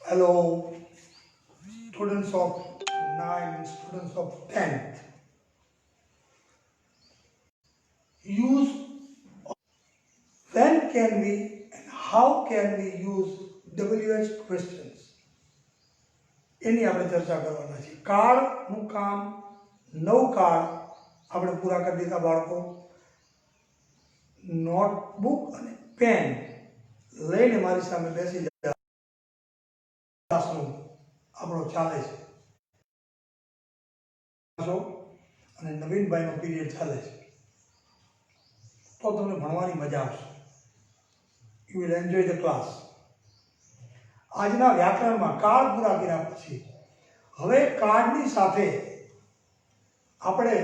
Hello, students of 9, students of 10th. Use when can we and how can we use WH questions? એની આપણે ચર્ચા કરવાના છે. કાળનું કામ 9 કાળ આપણે પૂરા કરી દીધા બાળકો. નોટબુક અને પેન લઈને મારી સામે બેસી જાય. ક્લાસરૂમ આપણો ચાલે છે અને નવીનભાઈનો પીરિયડ ચાલે છે, તો તમને ભણવાની મજા આવશે. You will enjoy the class. આજના વ્યાકરણમાં કાળ પૂરા કર્યા પછી હવે કાળની સાથે આપણે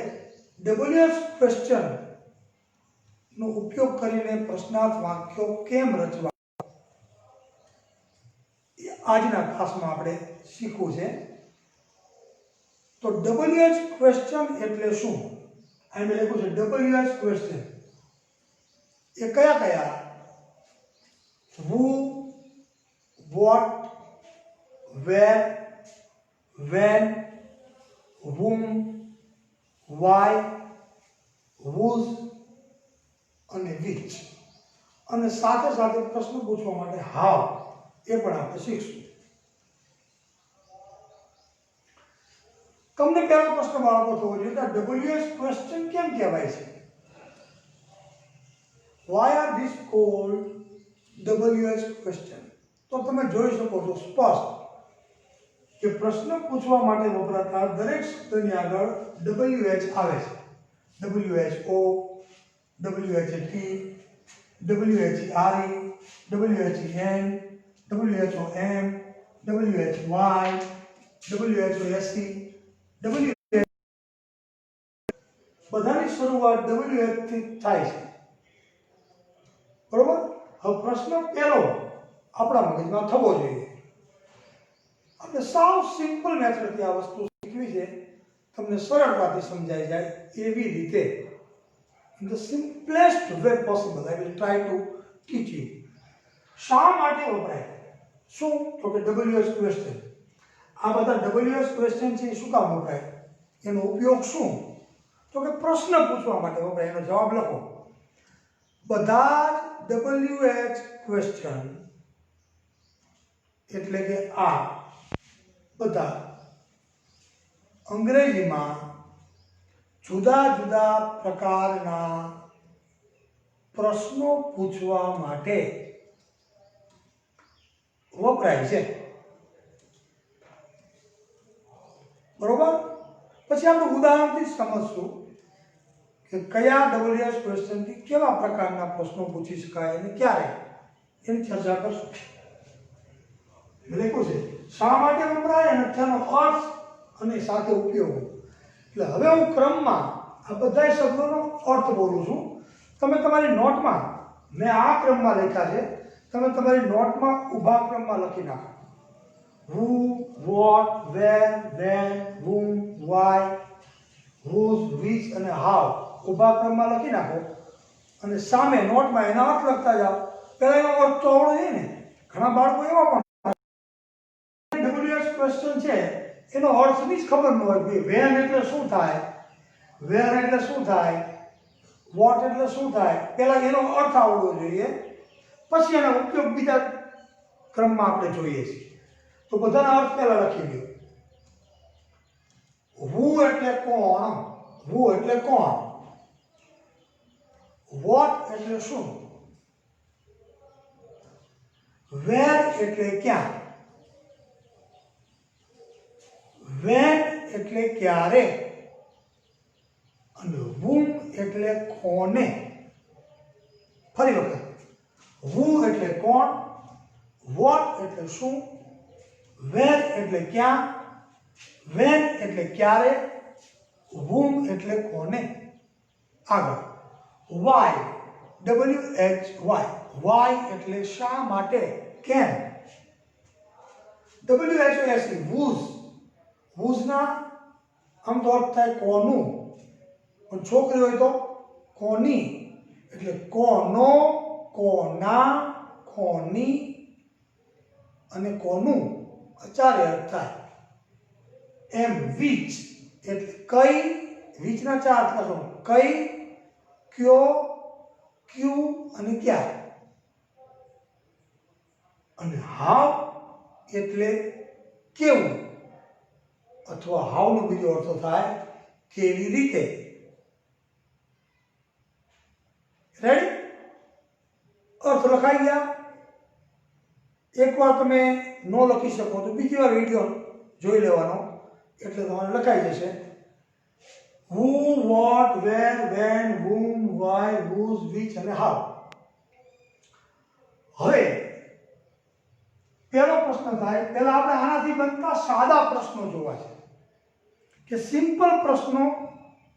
WH ક્વેશ્ચન નો ઉપયોગ કરીને પ્રશ્નાર્થ વાક્યો કેમ રચવા આજના ક્લાસમાં આપણે શીખવું છે. તો WH ક્વેશ્ચન એટલે શું? અહીં મેં લખ્યું છે WH ક્વેશ્ચન. એ કયા કયા? who, what, where, when, whom, why, whose અને which. અને સાથે સાથે પ્રશ્ન પૂછવા માટે how એ પણ આપણે શીખશું. તમને પહેલો પ્રશ્ન બાળકો થવો જોઈએ કે WH ક્વેશ્ચન કેમ કહેવાય છે? why are these called WH question? તો તમે જોઈ શકો છો સ્પષ્ટ કે પ્રશ્ન પૂછવા માટે વપરાતા દરેક શબ્દની આગળ WH આવે છે. WHO, WHT, WHERE, WHEN, WHOM, WHY, WHOSC, બધાની શરૂઆત WH થી થાય છે. બરોબર? હવે પ્રશ્ન પહેલો આપણા મગજમાં થવો જોઈએ. આપણે સાવ સિમ્પલ મેથડથી આ વસ્તુ શીખવી છે, તમને સરળતાથી સમજાઈ જાય એવી રીતે. In the simplest way possible, I will try to teach you. શા માટે વપરાય? શું? તો કે WH ક્વેશ્ચન. આ બધા WH ક્વેશ્ચન છે એ શું કામ વપરાય? એનો ઉપયોગ શું? તો કે પ્રશ્ન પૂછવા માટે વપરાય. એનો જવાબ લખો. બધા WH ક્વેશ્ચન એટલે કે આ બધા અંગ્રેજીમાં જુદા જુદા પ્રકારના પ્રશ્નો પૂછવા માટે વપરાય છે. બરોબર? પછી આપણે ઉદાહરણથી સમજશું કે કયા WH ક્વેશ્ચનથી કેવા પ્રકારના પ્રશ્નો પૂછી શકાય અને ક્યારે, એની ચર્ચા કરશું. લખ્યું છે શા માટે વપરાય અને તેનો અર્થ અને સાથે ઉપયોગ. એટલે હવે હું ક્રમમાં આ બધા શબ્દોનો અર્થ બોલું છું. તમે તમારી નોટમાં, મેં આ ક્રમમાં લખ્યા છે, તમે તમારી નોટમાં ઊભા ક્રમમાં લખી નાખો. who, what, where, when, whom, why, whose, which અને how ઊભા ક્રમમાં લખી નાખો અને સામે નોટમાં એના અર્થ લખતા જાઓ. પહેલા એનો અર્થ તો આવડો જોઈએ ને. ઘણા બાળકો એવા પણ WH ક્વેશ્ચન છે એનો અર્થની જ ખબર ન હોય. વેન એટલે શું થાય, વેર એટલે શું થાય, વોટ એટલે શું થાય, પહેલા એનો અર્થ આવડવો જોઈએ, પછી એનો ઉપયોગ બીજા ક્રમમાં આપણે જોઈએ છીએ. તો બધાના અર્થ પહેલા લખી દો. who એટલે કોણ, who એટલે કોણ, what એટલે શું, where એટલે ક્યાં, when એટલે ક્યારે અને whom એટલે કોને. ફરી વખત, who એટલે કોણ, what એટલે શું, where એટલે ક્યાં, when એટલે ક્યારે, whom એટલે કોને. આગળ why, WHY, why એટલે શા માટે, કેમ. WHOSC, whose, whose ના આમ તો અર્થ થાય કોનું, પણ છોકરી હોય તો કોની. એટલે કોનો, કોના, કોની અને કોનું. ચારે અર્થ થાય. એમ વિચ એટલે કઈ, વિચના ચાર અર્થ થશે. કઈ, ક્યો, ક્યુ અને ક્યાં. અને હાઉ એટલે કેવું, અથવા હાઉનો બીજો અર્થ થાય કેવી રીતે. રેડી? અર્થ લખાઈ ગયા. એકવાર તમે ન લખી શકો તો બીજી વાર વિડીયો જોઈ લેવાનો, એટલે તમારે લખાઈ જશે. Who, what, where, when, whom, why, whose, which અને how. હવે પહેલો પ્રશ્ન થાય, પહેલા આપણે આનાથી બનતા સાદા પ્રશ્નો જોવા છે કે સિમ્પલ પ્રશ્નો.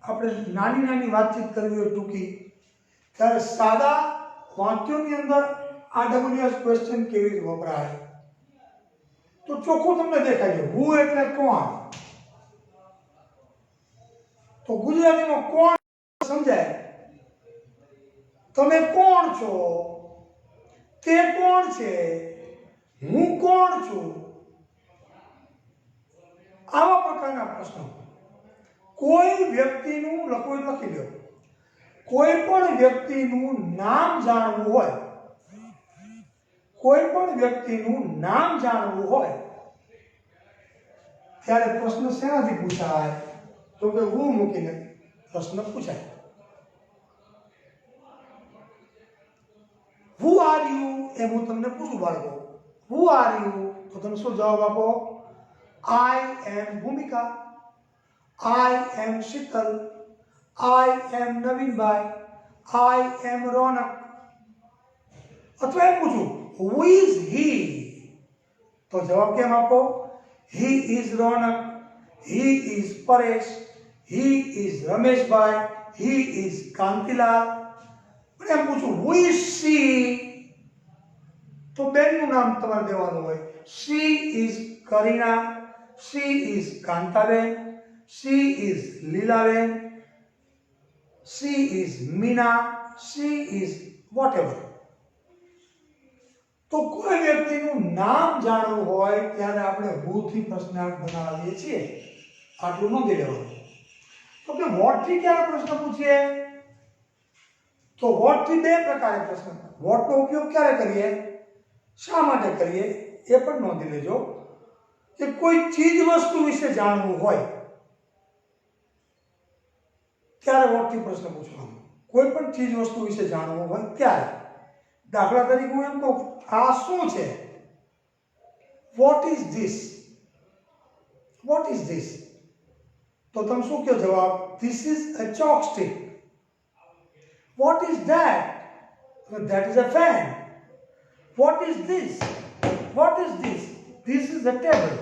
આપણે નાની નાની વાતચીત કરવી હોય ટૂંકી, ત્યારે સાદા વાક્યોની અંદર AWS ક્વેશ્ચન કેવી રીતે વપરાય તો ચોખ્ખું તમને દેખાય છે. હુ એટલે કોણ, તો ગુજરાતીમાં કોણ સમજાય. તમે કોણ છો, તે કોણ છે, હું કોણ છું, આવા પ્રકારના પ્રશ્નો. કોઈ વ્યક્તિનું લખી લો, કોઈ પણ વ્યક્તિનું નામ જાણવું હોય, કોઈ પણ વ્યક્તિનું નામ જાણવું હોય ત્યારે પ્રશ્ન શેનાથી પૂછાય તો કે હું મૂકીને પ્રશ્ન પૂછાય. હુ આર યુ એ હું તમને પૂછું બાળકો, હુ આર યુ તો તમે શું જવાબ આપો? આઈ એમ ભૂમિકા, આઈ એમ શીતલ, આઈ એમ નવીનભાઈ, આઈ એમ રોનક. અથવા એમ પૂછું હુ ઇઝ હી તો જવાબ કેમ આપો? He is Ronak, he is Paresh, he is Rameshbhai, he is Kantilal. પણ એમ પૂછું હુ ઇઝ સી તો બેનનું નામ તમારે દેવાનું હોય. She is Kareena, she is Kantaben, she is Leelaben, she is Meena, she is whatever. તો કોઈ વ્યક્તિનું નામ જાણવું હોય ત્યારે આપણે હુ થી પ્રશ્નાર્થ બનાવીએ છીએ. આટલું નોંધી લેવાનું. તો કે વોટ થી ક્યારે પ્રશ્ન પૂછીએ તો વોટ થી બે પ્રકારે પ્રશ્ન. વોટ નો ઉપયોગ ક્યારે કરીએ, શા માટે કરીએ એ પણ નોંધી લેજો. કે કોઈ ચીજ વસ્તુ વિશે જાણવું હોય ત્યારે વોટ થી પ્રશ્ન પૂછવાનો. કોઈ પણ ચીજ વસ્તુ વિશે જાણવું હોય ત્યારે. દાખલા તરીકે હું એમ કહું આ શું છે, what is this, what is this તો તમે શું કહો જવાબ? This is a chopstick. What is that? That is a fan. What is this? What is this? This is a table.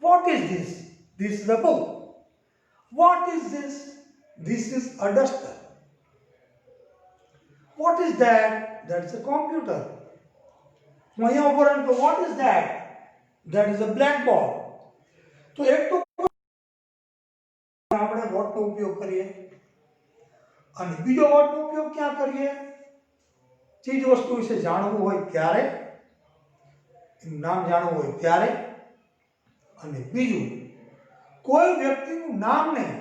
What is this? This is a book. What is this? This is a duster. What is that? That's a computer. હું અહીંયા ઉપર તો what is that? That is a blackboard. તો એક તો આપણે what નો ઉપયોગ કરીએ અને બીજો what નો ઉપયોગ ક્યાં કરીએ? ચીજ વસ્તુ વિશે જાણવું હોય ત્યારે, નામ જાણવું હોય ત્યારે. અને બીજું કોઈ વ્યક્તિનું નામ નહીં,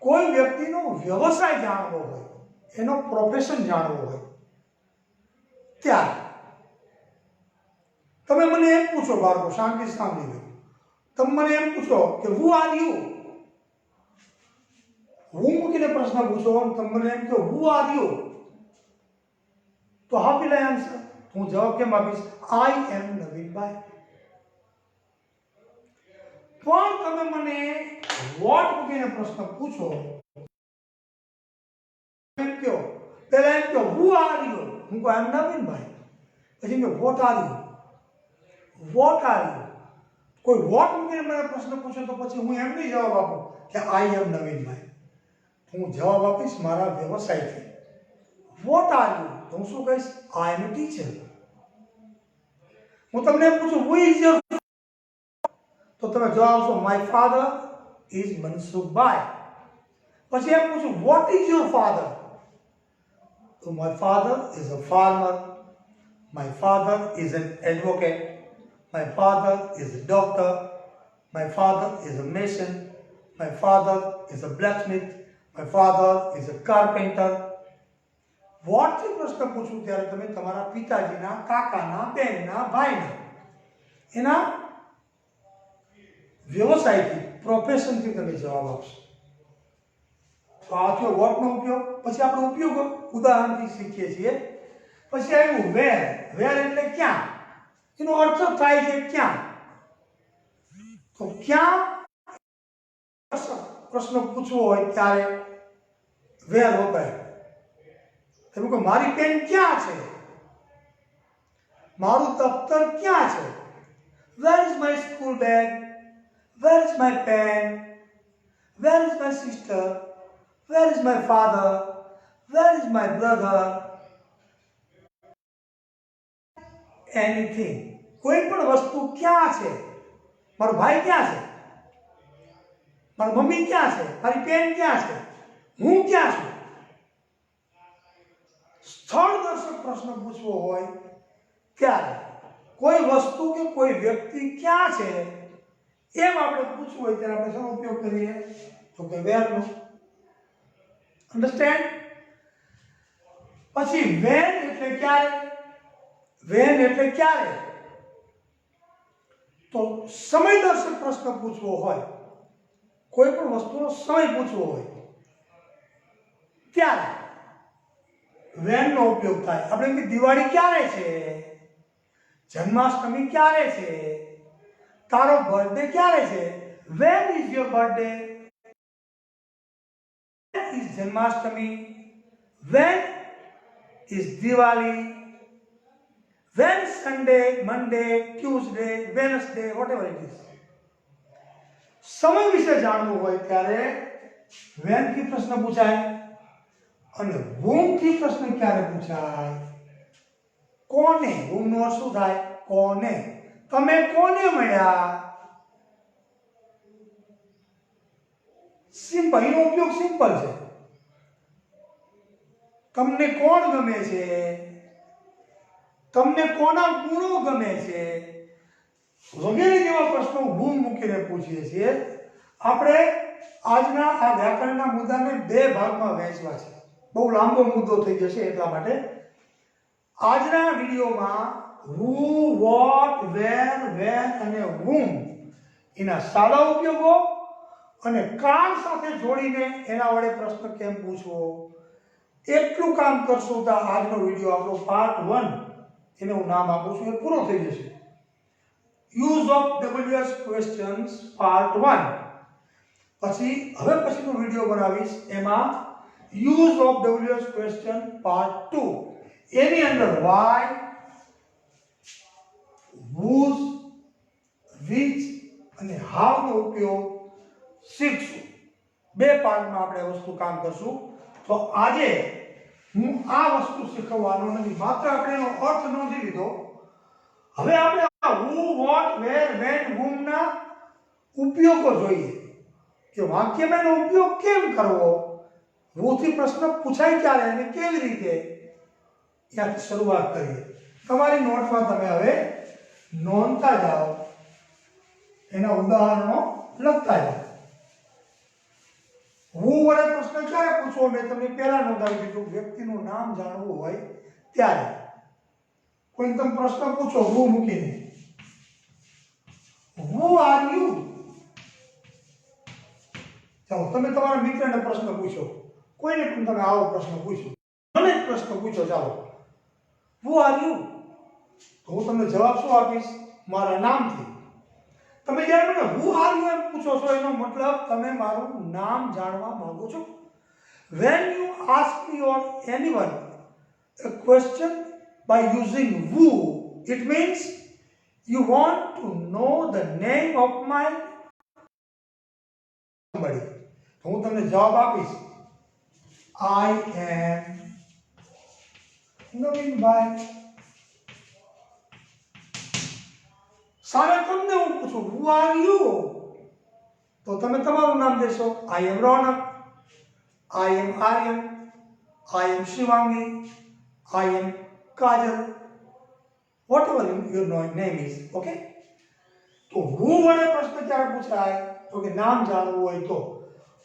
કોઈ વ્યક્તિનો વ્યવસાય જાણવો હોય, એનો પ્રોફેશન જાણવો હોય ત્યારે. તમે મને એમ પૂછો બાળકો, શાંતિ સાંભળી લો. તમે મને એમ પૂછો કે હુ આર યુ, હું મૂકીને પ્રશ્ન પૂછો અને તમે મને એમ કહો હુ આર યુ તો હાઉ વિલ આઈ આન્સર? હું જવાબ કેમ આપીશ? આઈ એમ નવીનભાઈ. પણ તમે મને વોટ મૂકીને પ્રશ્ન પૂછો, એમ કહો પહેલા એમ કહો હુ આર યુ, હું કહું આઈ એમ નવીનભાઈ. પછી કહો what are you, what are you. કોઈ વોટ મૂકીને મને પ્રશ્ન પૂછે તો પછી હું એમ નહીં જવાબ આપું કે આઈ એમ નવીનભાઈ. હું જવાબ આપીશ મારા વ્યવસાયથી. વોટ આર યુ તો હું શું કહીશ? આઈ એમ અ ટીચર. હું તમને એમ પૂછું હુ ઇઝ યોર તો તમે જવાબ આપશો માય ફાધર ઇઝ મનસુખભાઈ. પછી એમ પૂછું વોટ ઇઝ યોર ફાધર તો my father is a farmer, my father is an advocate, My father is a doctor. My father is a mason. My father is a blacksmith. My father is a carpenter. વોટથી પ્રશ્ન પૂછું ત્યારે તમે તમારા પિતાજીના, કાકાના, બેનના, ભાઈના એના વ્યવસાયથી, પ્રોફેશનથી તમે જવાબ આપશો. તો આ થયો વોટનો ઉપયોગ. પછી આપણે ઉપયોગ ઉદાહરણથી શીખીએ છીએ. પછી આવ્યું વેર. વેર એટલે ક્યાં. એનો અર્થ થાય છે ક્યાં. તો ક્યાં પ્રશ્ન પૂછવો હોય ત્યારે વેર વપરાય. તમે કહો મારી પેન ક્યાં છે, મારું દફતર ક્યાં છે. Where is my school bag, where is my pen, where is my sister, where is my father, where is my brother. Anything, કોઈ પણ વસ્તુ ક્યાં છે. મારો ભાઈ ક્યાં છે, મારી મમ્મી ક્યાં છે, મારી પેન ક્યાં છે, હું ક્યાં છું. સ્થળદર્શક પ્રશ્ન પૂછવો હોય ત્યારે કોઈ વસ્તુ કે કોઈ વ્યક્તિ ક્યાં છે એમ આપણે પૂછવું હોય ત્યારે આપણે શેનો ઉપયોગ કરીએ તો કે વેરનો. અન્ડરસ્ટેન્ડ. પછી વેન એટલે ક્યારે. વેન એટલે ક્યારે. તો સમયદર્શક પ્રશ્ન પૂછવો હોય, કોઈ પણ વસ્તુનો સમય પૂછવો હોય ત્યારે વેનનો ઉપયોગ થાય. આપણે એમ કે દિવાળી ક્યારે છે, જન્માષ્ટમી ક્યારે છે, તારો બર્થડે ક્યારે છે. When is your birthday, when is Janmashtami, when is Diwali, when Sunday, Monday, Tuesday, Wednesday, whatever it is. સમય વિશે જાણવું હોય ત્યારે વેનથી પ્રશ્ન પૂછાય. અને whomથી પ્રશ્ન ક્યારે પૂછાય. કોને. whomનો અર્થ શું થાય, કોને. તમે કોને મળ્યા. સિમ્પલ, એનો ઉપયોગ સિમ્પલ છે. તમને કોણ ગમે છે, તમને કોના ગુણો ગમે છે, વગેરે જેવા પ્રશ્નો whom મૂકીને પૂછીએ છીએ. આપણે આજના આ વ્યાકરણના મુદ્દાને બે ભાગમાં વહેંચવા છે. બહુ લાંબો મુદ્દો થઈ જશે એટલા માટે આજના વિડીયોમાં who, what, where, when અને whom એના સાદા ઉપયોગો અને કાળ સાથે જોડીને એના વડે પ્રશ્ન કેમ પૂછવો એટલું કામ કરશું તો આજનો વિડીયો આપણો પાર્ટ 1 એને હું નામ આપું છું એ પૂરો થઈ જશે. Use of WH questions part 1. પછી હવે પછીનો વિડીયો બનાવીશ એમાં use of WH question part 2. એની અંદર why, whose, which અને how નો ઉપયોગ શીખશું. બે પાર્ટમાં આપણે આ વસ્તુ કામ કરશું. તો આજે હું આ વસ્તુ શીખવવાનો નથી, માત્ર આપણે એનો અર્થ નોંધી લીધો. હવે આપણે who, what, where, when, whom ના ઉપયોગો જોઈએ કે વાક્યમાં એનો ઉપયોગ કેમ કરવો. વોથી પ્રશ્ન પૂછાય ક્યારે અને કેવી રીતે ત્યાંથી શરૂઆત કરીએ. તમારી નોટમાં તમે હવે નોંધતા જાઓ, એના ઉદાહરણો લખતા જાઓ. હું વડે પ્રશ્ન ક્યારે પૂછવો મેં તમને પહેલા નોંધાવી દીધું. વ્યક્તિનું નામ જાણવું હોય ત્યારે કોઈ તમે પ્રશ્ન પૂછો હું મૂકીને who are you. ચાલો તમે તમારા મિત્રને પ્રશ્ન પૂછો, કોઈને પણ તમે આવો પ્રશ્ન પૂછો, મને જ પ્રશ્ન પૂછો. ચાલો who are you. તો હું તમને જવાબ શું આપીશ, મારા નામથી. તમે જ્યારે મને who are you એમ પૂછો છો એનો મતલબ તમે મારું નામ જાણવા માંગો છો. when you ask me or anyone a question by using who, it means you want to know the name of my somebody. તો હું તમને જવાબ આપીશ I am નવીનભાઈ. સામે તમને હું પૂછું who are you, તો તમે તમારું નામ દેશો. I am Ronak, I am Aryan, I am Shivangi, I am Kajal, whatever your name is. Okay. તો હું વડે પ્રશ્ન ક્યારે પૂછાય? તો કે નામ જાણવું હોય તો.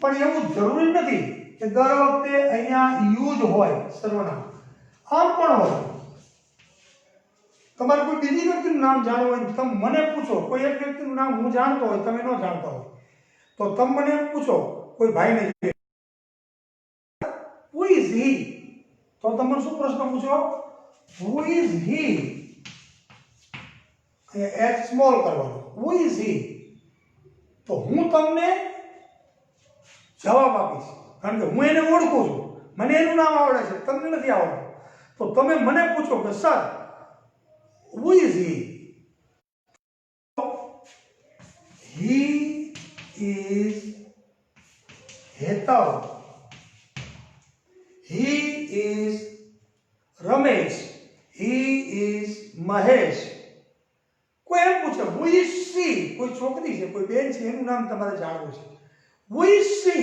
પણ એવું જરૂરી નથી કે દર વખતે અહીંયા યુ જ હોય સર્વનામ. આમ પણ હોય. તમારે કોઈ બીજી વ્યક્તિનું નામ જાણવું હોય, તમે મને પૂછો, કોઈ એક વ્યક્તિનું નામ હું જાણતો હોય, તમે ન જાણતા હોય, તો તમે મને પૂછો, કોઈ ભાઈને who is he? તો તમે શું પ્રશ્ન પૂછો? who is he? અહીંયા h સ્મોલ કરવાનો. who is he? તો હું તમને જવાબ આપીશ, કારણ કે હું એને ઓળખું છું, મને એનું નામ આવડે છે, તમને નથી આવડતું. તો તમે મને પૂછો કે sir who is he? He is Hetav. He is Ramesh. He is Mahesh. કોઈ એમ પૂછે who is she? કોઈ છોકરી છે, કોઈ બેન છે, એનું નામ તમારે જાણવું છે. who is she?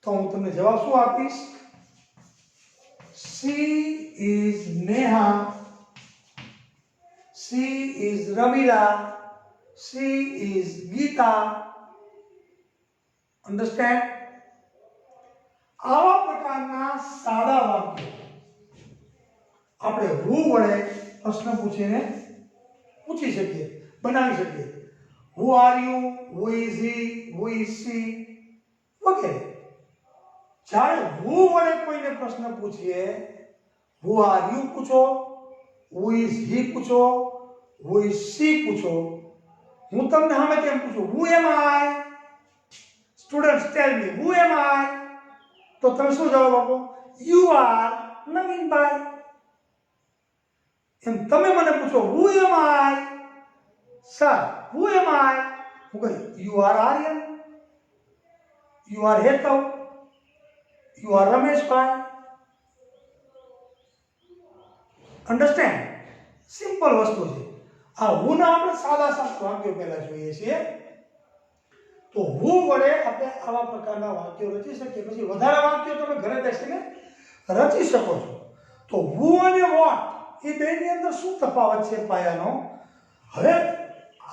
તો હું તમને જવાબ શું આપીશ? she is Neha. she is Ramila. she is Geeta. Understand? આવા પ્રકારના સાદા વાક્યો આપણે who વડે પ્રશ્ન પૂછીને પૂછી શકીએ, બનાવી શકીએ. who are you? who is he? who is she? વગેરે. જ્યારે who વડે કોઈને પ્રશ્ન પૂછીએ, who are you પૂછો, who is he પૂછો, who is she પૂછો, હું તમને સામે કેમ પૂછું who am I? Students tell me who am I? તો તમે શું જવાબ આપો? you are Navinbhai. એમ તમે મને પૂછો who am I? sir who am I? હું કહું you are Aryan, you are Hetav, you are Rameshbhai. Understand? Simple વસ્તુ છે. આ હું ના આપણે સાદા વાક્યો પહેલા જોઈએ છીએ. તો હું વડે આપણે આવા પ્રકારના વાક્યો રચી શકીએ. પછી વધારે વાક્યો તમે ઘરે બેસીને રચી શકો છો. તો હું અને વોટ એ બેની અંદર શું તફાવત છે પાયાનો? હવે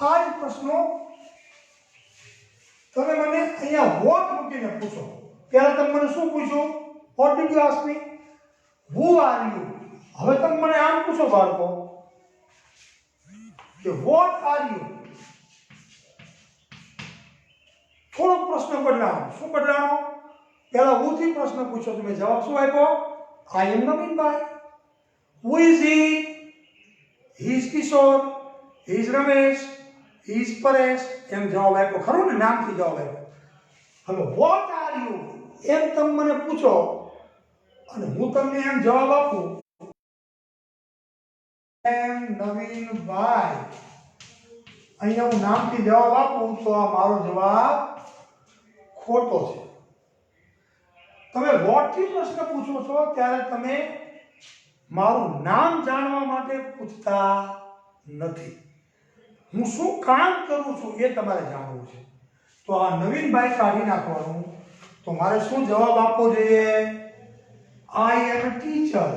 આ જ પ્રશ્નો તમે મને અહીંયા વોટ મૂકીને પૂછો. પહેલા તમે મને શું પૂછ્યું? What did you ask me? Who are you? હવે તમે મને આમ પૂછો બાળકો કે વોટ આર યુ? થોડો પ્રશ્ન બદલાવો. શું બદલાવો? પહેલા હું થી પ્રશ્ન પૂછો, તમે જવાબ શું આપ્યો? I am Navinbhai. Who is he? He is Kishor, he is Ramesh, he is Paresh. એમ જવાબ આપ્યો, ખરું ને? નામથી જવાબ આપ્યો. હવે વોટ આર યુ એમ તમે મને પૂછો અને હું તમને એમ જવાબ આપું એમ નવીનભાઈ, અહીંયા હું નામથી જવાબ આપું તો આ મારો જવાબ ખોટો છે. તમે વોટ થી પ્રશ્ન પૂછો છો ત્યારે તમે મારું નામ જાણવા માટે પૂછતા નથી. હું શું કામ કરું છું એ તમારે જાણવું છે. તો આ નવીનભાઈ કાઢી નાખવાનું. તો મારે શું જવાબ આપવો જોઈએ? આઈ એમ અ ટીચર.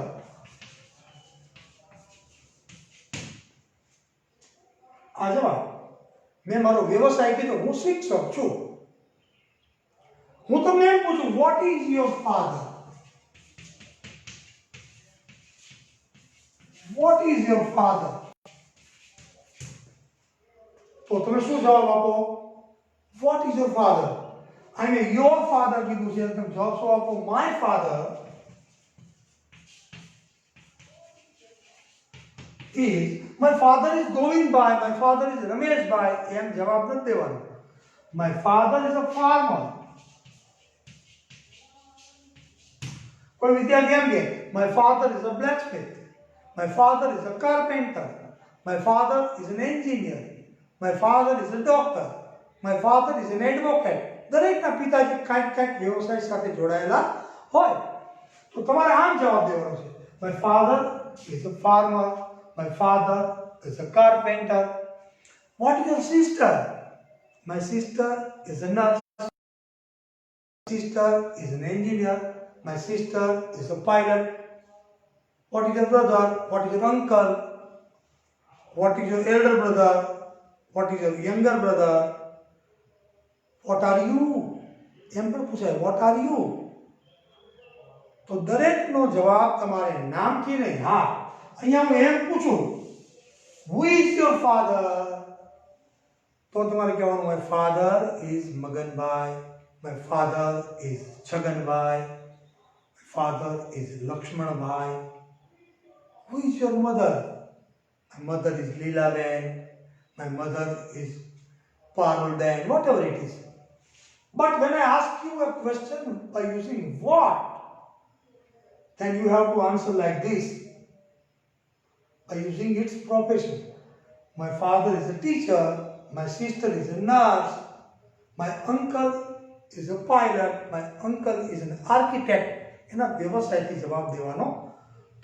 આ જવાબ. મેં મારો વ્યવસાય કીધો, હું શિક્ષક છું. હું તમને એમ પૂછું what is your father? What is your father? તો તમે શું જવાબ આપો? What is your father? અહીં મેં યોર ફાધર કીધું છે, તમે જવાબ શું આપો? My father is, my father is Govindbhai, my father is Rameshbhai. એમ જવાબ નથી દેવાનો. My father is a farmer. કોઈ વિદ્યાર્થી એમ કે my father is a blacksmith, my father is a carpenter, my father is an engineer, my father is a doctor, my father is an advocate. દરેકના પિતાજી કાંઈક વ્યવસાય સાથે જોડાયેલા હોય. તો તમારે આમ જવાબ દેવાનો છે. My father is a farmer, my father is a carpenter. What is your sister? My sister is a nurse. My sister is an engineer. My sister is a pilot. What is your brother? What is your uncle? What is your elder brother? What is your younger brother? What are you? એમ પણ પૂછાય what are you? તો દરેકનો જવાબ તમારે નામથી નહીં. હા, અહીંયા હું એમ પૂછું who is your father? તો તમારે કહેવાનું my father is Maganbhai, my father is Chhaganbhai, my father is Laxmanbhai. Who is your mother? My mother is Lilaben, my mother is Parulben, whatever it is. But when I ask you a question by using what, then you have to answer like this by using its profession. My father is a teacher, my sister is a nurse, my uncle is a pilot, my uncle is an architect. એના વ્યવસાયથી જવાબ દેવાનો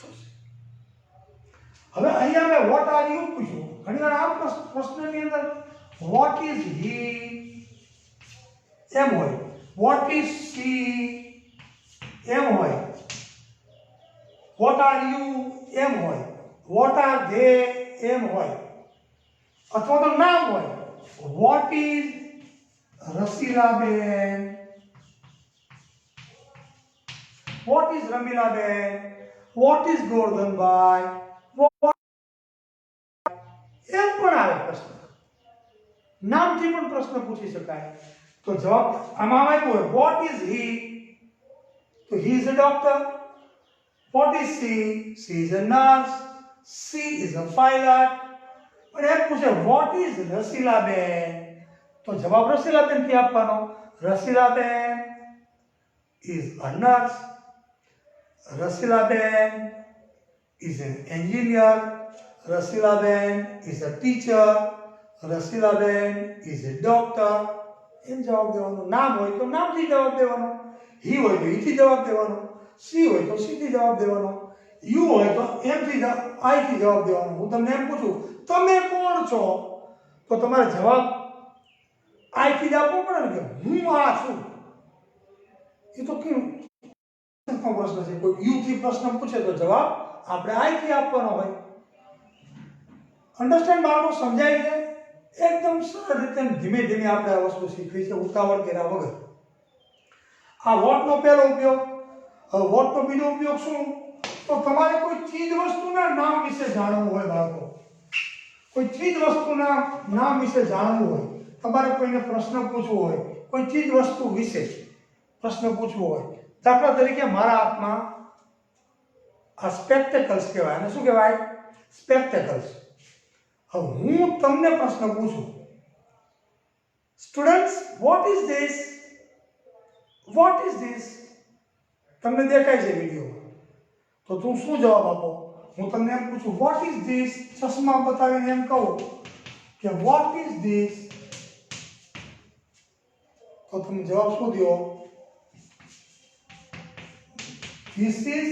થશે. હવે અહીંયા મેં what are you પૂછ્યું. ઘણીવાર આ પ્રશ્નની અંદર what is he એમ હોય, what is she એમ હોય, what are you એમ હોય, what are they એમ હોય, અથવા તો નામ હોય what is રસીલાબેન, what is Ramilaben, what is Gordhanbhai, એમ પણ આવે પ્રશ્ન. નામથી પણ પ્રશ્ન પૂછી શકાય. તો જવાબ આમાં આપ્યો હોય what is he, તો he is a doctor. What is she is a nurse, she is a pilot. પણ એમ પૂછે what is રસીલાબેન, તો જવાબ રસીલાબેન થી આપવાનો. રસીલાબેન is a nurse, રસીલાબેન is an engineer, રસીલાબેન is a teacher, રસીલાબેન is a doctor. એમ જવાબ દેવાનો. નામ હોય તો નામથી જવાબ દેવાનો, he હોય તો ઈથી જવાબ દેવાનો, she હોય તો સીથી જવાબ દેવાનો, you હોય તો એમથી આઈથી જવાબ દેવાનો. હું તમને એમ પૂછું તમે કોણ છો, તો તમારે જવાબ આઈથી જ આપવો પડે ને કે હું આ છું. એ તો કેમ પ્રશ્ન છે. કોઈ યુ થી પ્રશ્ન પૂછે તો જવાબ આપણે આઈથી આપવાનો હોય. અન્ડરસ્ટેન્ડ બાળકો? સમજાય છે? એકદમ સરળ રીતે ધીમે ધીમે આપણે આ વસ્તુ શીખવી છે, ઉતાવળ કર્યા વગર. આ વોટનો પહેલો ઉપયોગ. હવે વોટનો બીજો ઉપયોગ શું? તો તમારે કોઈ ચીજ વસ્તુના નામ વિશે જાણવું હોય બાળકો, કોઈ ચીજ વસ્તુના નામ વિશે જાણવું હોય, તમારે કોઈને પ્રશ્ન પૂછવો હોય, કોઈ ચીજ વસ્તુ વિશે પ્રશ્ન પૂછવો હોય. દાખલા તરીકે મારા હાથમાં આ સ્પેક્ટેકલ્સ કહેવાય. અને શું કહેવાય? સ્પેક્ટેકલ્સ. હવે હું તમને પ્રશ્ન પૂછું students what is this, what is this, તમને દેખાય છે વિડીયોમાં, તો તું શું જવાબ આપો? હું તમને એમ પૂછું what is this, ચશ્મા બતાવીને એમ કહું કે what is this, તો તમે જવાબ શું દો? this is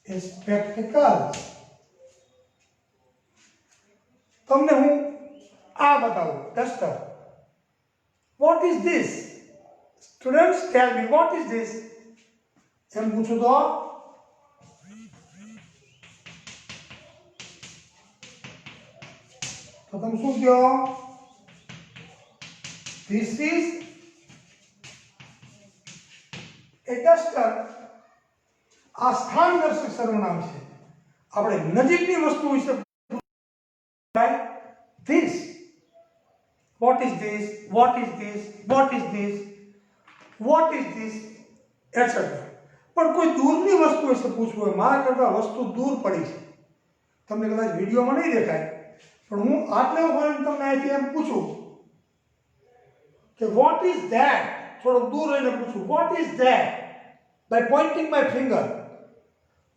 a spectacles. તમને હું આ બતાવું duster. what is this? Students tell me what is this? એમ પૂછું તો તમે શું કહો? this is a duster. આ સ્થાન દર્શક સર્વનામ છે. આપણે નજીકની વસ્તુ વિશે this, what is this, what is this, what is this, what is this, etc. પણ કોઈ દૂરની વસ્તુ વિશે પૂછવું હોય, મારા કરતા વસ્તુ દૂર પડી છે, તમને કદાચ વિડીયોમાં નહીં દેખાય, પણ હું આટલે ઉભો રહીને તમને અહીંથી એમ પૂછું કે what is that, થોડો દૂર રહીને પૂછું what is that, by pointing my finger,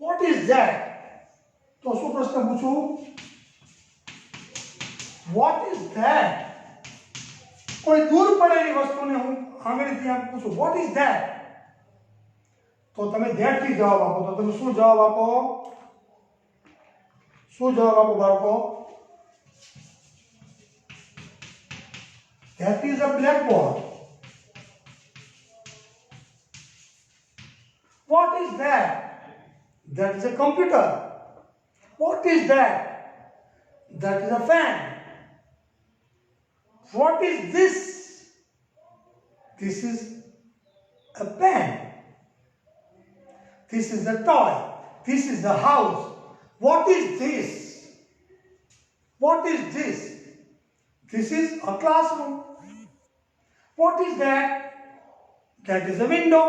what is that, તો શું પ્રશ્ન પૂછું? what is that? કોઈ દૂર પડેલી વસ્તુને હું આંગળીથી આમ પૂછું what is that, તો તમે that થી જવાબ આપો. તો તમે શું જવાબ આપો? શું જવાબ આપો બાળકો? that is a blackboard. what is that? that is a computer. what is that? That is a fan. What is this? This is a pen. This is a toy. This is the house. What is this? What is this? This is a classroom. What is that? That is a window.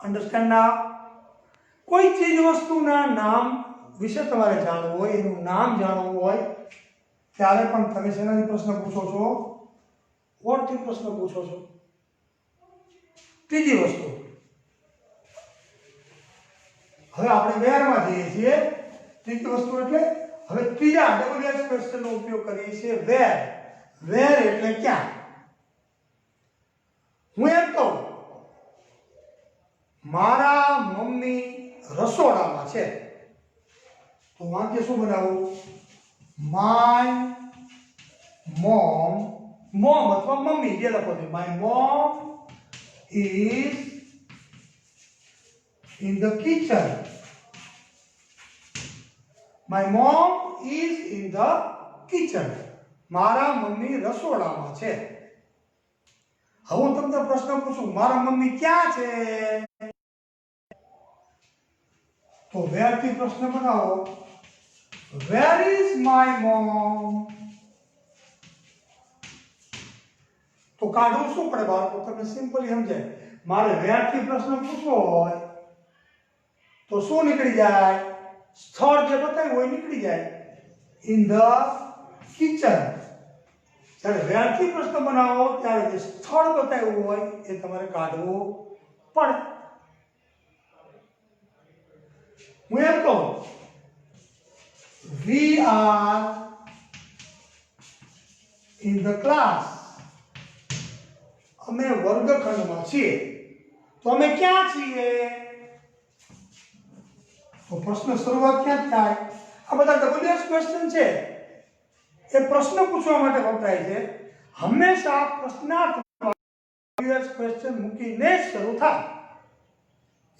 Understand now? કોઈ ચીજ વસ્તુના નામ વિશે તમારે જાણવું હોય, એનું નામ જાણવું હોય ત્યારે પણ તમે શેનાથી પ્રશ્ન પૂછો છો? વોટથી પ્રશ્ન પૂછો છો? ત્રીજી વસ્તુ, હવે આપણે વેરમાં જઈએ છીએ. ત્રીજી વસ્તુ એટલે હવે ત્રીજા WH ક્વેશ્ચનનો ઉપયોગ કરીએ છીએ. વેર. વેર એટલે ક્યાં? હું એમ કહું મારા મમ્મી રસોડામાં છે, તો વાક્ય શું બનાવું? My mom. મોમ અથવા મમ્મી જે લખો છો. My mom is in the kitchen. My mom is in the kitchen. મારા મમ્મી રસોડામાં છે. હવે હું તમને પ્રશ્ન પૂછું, મારા મમ્મી ક્યાં છે? તો વેર થી પ્રશ્ન બનાવો. Where is my mom? તો કાઢવું શું પડે બાળકો? તમને સિમ્પલી સમજાય. મારે વેર થી પ્રશ્ન પૂછવો હોય તો શું નીકળી જાય? સ્થળ જે બતાવ્યું હોય નીકળી જાય. In the kitchen. જ્યારે વેરથી પ્રશ્ન બનાવો ત્યારે જે સ્થળ બતાવ્યું હોય એ તમારે કાઢવું પડે. હું એમ કહું we are in the class. અમે વર્ગખંડમાં છીએ. તો અમે ક્યાં છીએ? તો પ્રશ્ન શરૂઆત ક્યાં થાય? આ બધા WH ક્વેશ્ચન છે એ પ્રશ્ન પૂછવા માટે વપરાય છે. હંમેશા પ્રશ્નાર્થ WH ક્વેશ્ચન મૂકીને જ શરૂ થાય.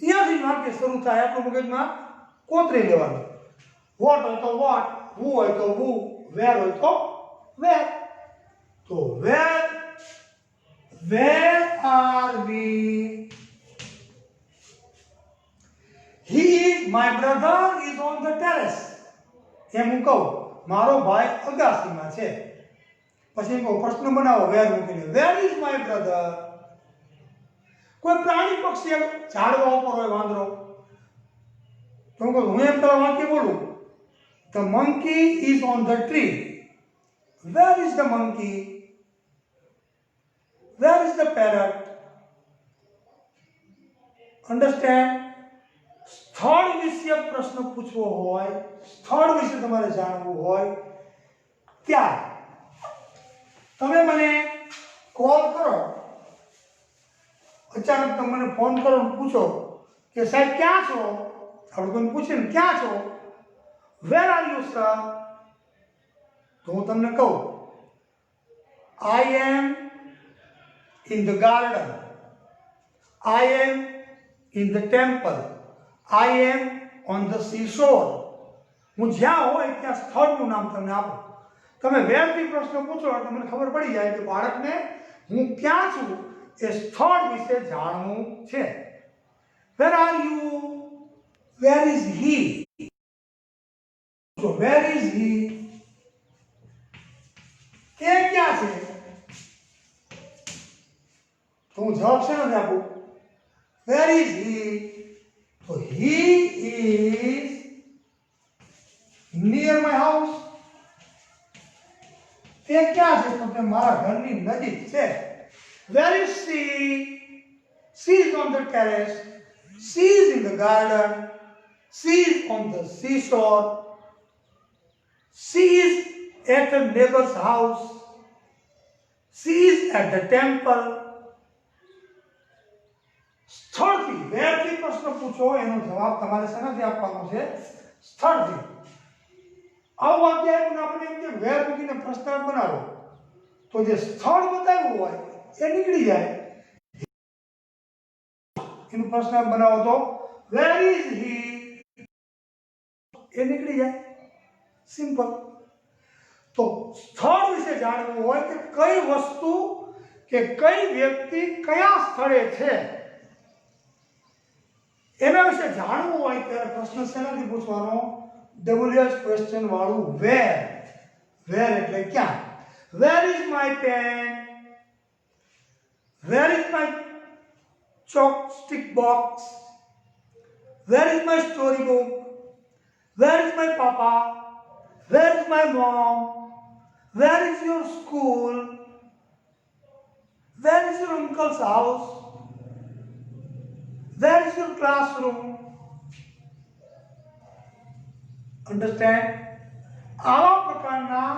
અહીંયાથી વાક્ય શરૂ થાય. આપણું મગજમાં કોતરી લેવાનું. વોટ હોય તો વોટ, હુ હોય તો હુ, વેર હોય તો વેર. તો where are we? My brother is on the terrace. એમ હું કહું મારો ભાઈ અગાસીમાં છે. પછી એમ કહું પ્રશ્ન બનાવો વેર મૂકીને. વેર ઇઝ માય બ્રધર? કોઈ પ્રાણી પક્ષી ઝાડવા ઉપર હોય, વાંદરો, તો હું એમ પેલા વાક્ય બોલું The monkey is on the tree. Where is the monkey? Where is the parrot? Understand? સ્થળ વિશે પ્રશ્ન પૂછવો હોય, સ્થળ વિશે તમારે જાણવું હોય ત્યારે તમે મને કોલ કરો. અચાનક તમે મને ફોન કરો અને પૂછો કે સાહેબ ક્યાં છો? આપણે કોઈને પૂછીને ક્યાં છો? Where are you sir? તો હું તમને કહું I am in the garden, I am in the temple, I am on the seashore. હું જ્યાં હોય ત્યાં સ્થળનું નામ તમને આપું. તમે વેરથી પ્રશ્ન પૂછો એટલે તમને ખબર પડી જાય કે બાળકને હું ક્યાં છું એ સ્થળ વિશે જાણવું છે. Where are you? Where is he? So where is he? એ ક્યાં છે? તો હું જવાબ શેનો આપું? Where is he? So he is near my house. તે ક્યાં છે? તો તે મારા ઘરની નજીક છે. Where is she? She is on the terrace. She is in the garden. She is on the seashore. She is at a neighbor's house. She is at the temple. સ્થળથી, વેરથી પ્રશ્ન પૂછો એનો જવાબ તમારે શેનાથી આપવાનો છે? સ્થળથી. આવું વાક્ય આપ્યું આપણે એમ કે વેર મૂકીને પ્રશ્નાર્થ બનાવો તો જે સ્થળ બતાવ્યું હોય એ નીકળી જાય. એનું પ્રશ્નાર્થ બનાવો તો વેર ઇઝ હી? એ નીકળી જાય. સિમ્પલ. તો સ્થળ વિશે જાણવું હોય કે કઈ વસ્તુ કે કઈ વ્યક્તિ કયા સ્થળે છે એના વિશે જાણવું હોય ત્યારે પ્રશ્ન શેનાથી પૂછવાનો? WH ક્વેશ્ચન વાળું વેર. વેર એટલે ક્યાં? Where is my pen? Where is my chalk stick box? Where is my storybook? Where is my papa? Where is my mom? Where is your school? Where is your uncle's house? Where is your classroom? Understand? આવા પ્રકારના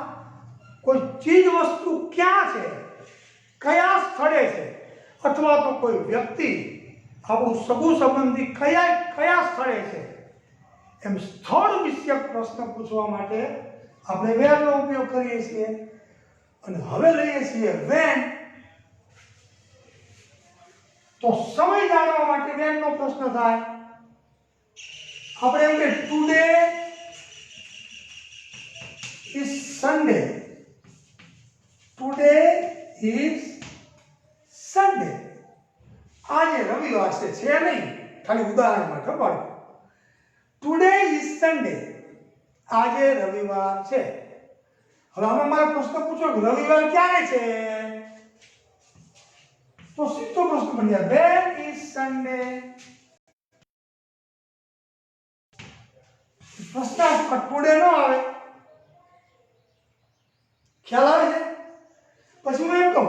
કોઈ ચીજ વસ્તુ ક્યાં છે, કયા સ્થળે છે, અથવા તો કોઈ વ્યક્તિ આપણું સગું સંબંધી કયા સ્થળે છે, એમ સ્થળ વિષયક પ્રશ્ન પૂછવા માટે આપણે વેરનો ઉપયોગ કરીએ છીએ. અને હવે લઈએ છીએ વેન. તો સમય જાણવા માટે વેનનો પ્રશ્ન થાય. આપણે એમ કે today is Sunday. Today is Sunday. આજે રવિવાર છે નહીં, ખાલી ઉદાહરણ માટે બાળકો. Today is Sunday. આજે રવિવાર છે. હવે આમાં મારે પ્રશ્ન પૂછો કે રવિવાર ક્યારે છે? તો સીધો પ્રશ્ન બની જાય વેન ઇઝ સન્ડે. પ્રશ્ન ટુડે ન આવે. ખ્યાલ આવે છે? પછી હું એમ કહું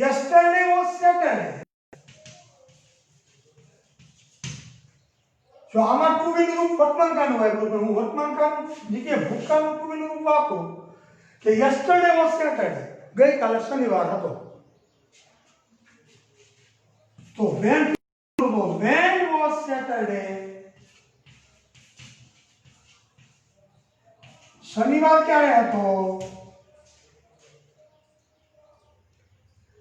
yesterday was Saturday. જો આમાં ટુ બી નું રૂપ વર્તમાનકાળનું વાપરું પણ હું વર્તમાનકાળ જગ્યાએ ભૂતકાળનું ટુ બી નું રૂપ વાપરું કે yesterday was Saturday. ગઈકાલે શનિવાર હતો. તો when was Saturday? શનિવાર ક્યારે હતો?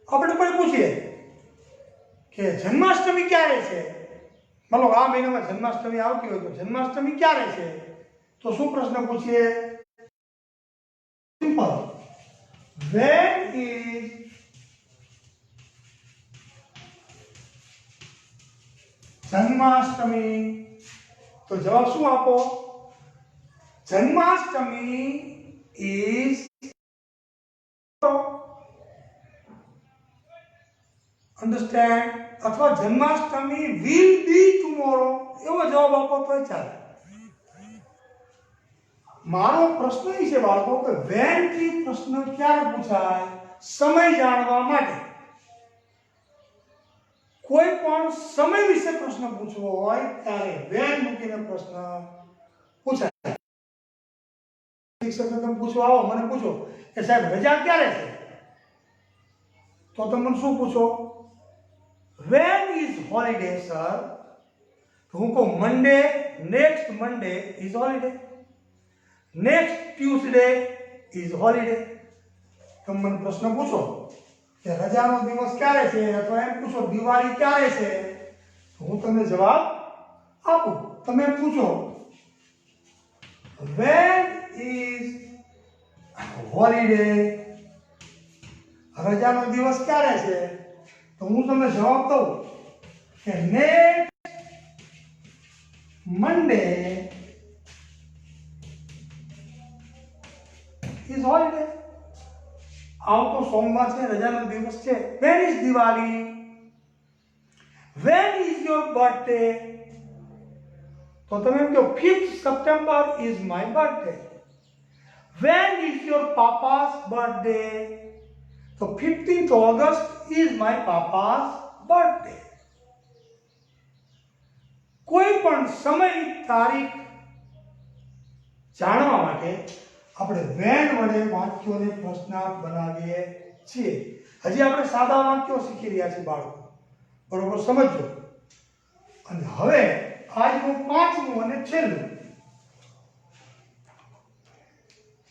આપણે કોઈ પૂછીએ કે જન્માષ્ટમી ક્યારે છે? મતલબ આ મહિનામાં જન્માષ્ટમી આવતી હોય તો જન્માષ્ટમી ક્યારે છે? તો શું પ્રશ્ન પૂછીએ? સિમ્પલ. When is Janmashtami? તો જવાબ શું આપો? Janmashtami is understand? અથવા જન્માષ્ટમી will be tomorrow એવો જવાબ આપો તો ચાલે. મારો પ્રશ્ન એ છે બાળકો કે when થી પ્રશ્ન ક્યારે પૂછાય? સમય જાણવા માટે. કોઈ પણ સમય વિશે પ્રશ્ન પૂછવો હોય ત્યારે when મૂકીને પ્રશ્ન પૂછાય. શિક્ષકને તમે પૂછવા આવો, મને પૂછો કે સાહેબ રજા ક્યારે છે? તો તમે શું પૂછો? When is holiday, sir? તો હું કહું Monday, next Monday is holiday. Next Tuesday is holiday. તમે મને પ્રશ્ન પૂછો કે રજાનો દિવસ ક્યારે છે અથવા એમ પૂછો દિવાળી ક્યારે છે, તો હું તમને જવાબ આપું. તમે પૂછો When is holiday? રજાનો દિવસ ક્યારે છે? તો હું તમને જવાબ દઉં કે next Monday is holiday. આવતો સોમવાર છે, રજાનો દિવસ છે. When is Diwali? When is your birthday? તો તમે એમ કહો 5th September is my birthday. When is your papa's birthday? તો 15th August is my papa's birthday. કોઈ પણ સમય તારીખ જાણવા માટે આપણે when વડે વાક્યોને પ્રશ્નાર્થ બનાવીએ છીએ. હજી આપણે સાદા વાક્યો શીખી રહ્યા છીએ બાળકો, બરોબર? સમજો. અને હવે આજનું પાંચમું અને છેલ્લું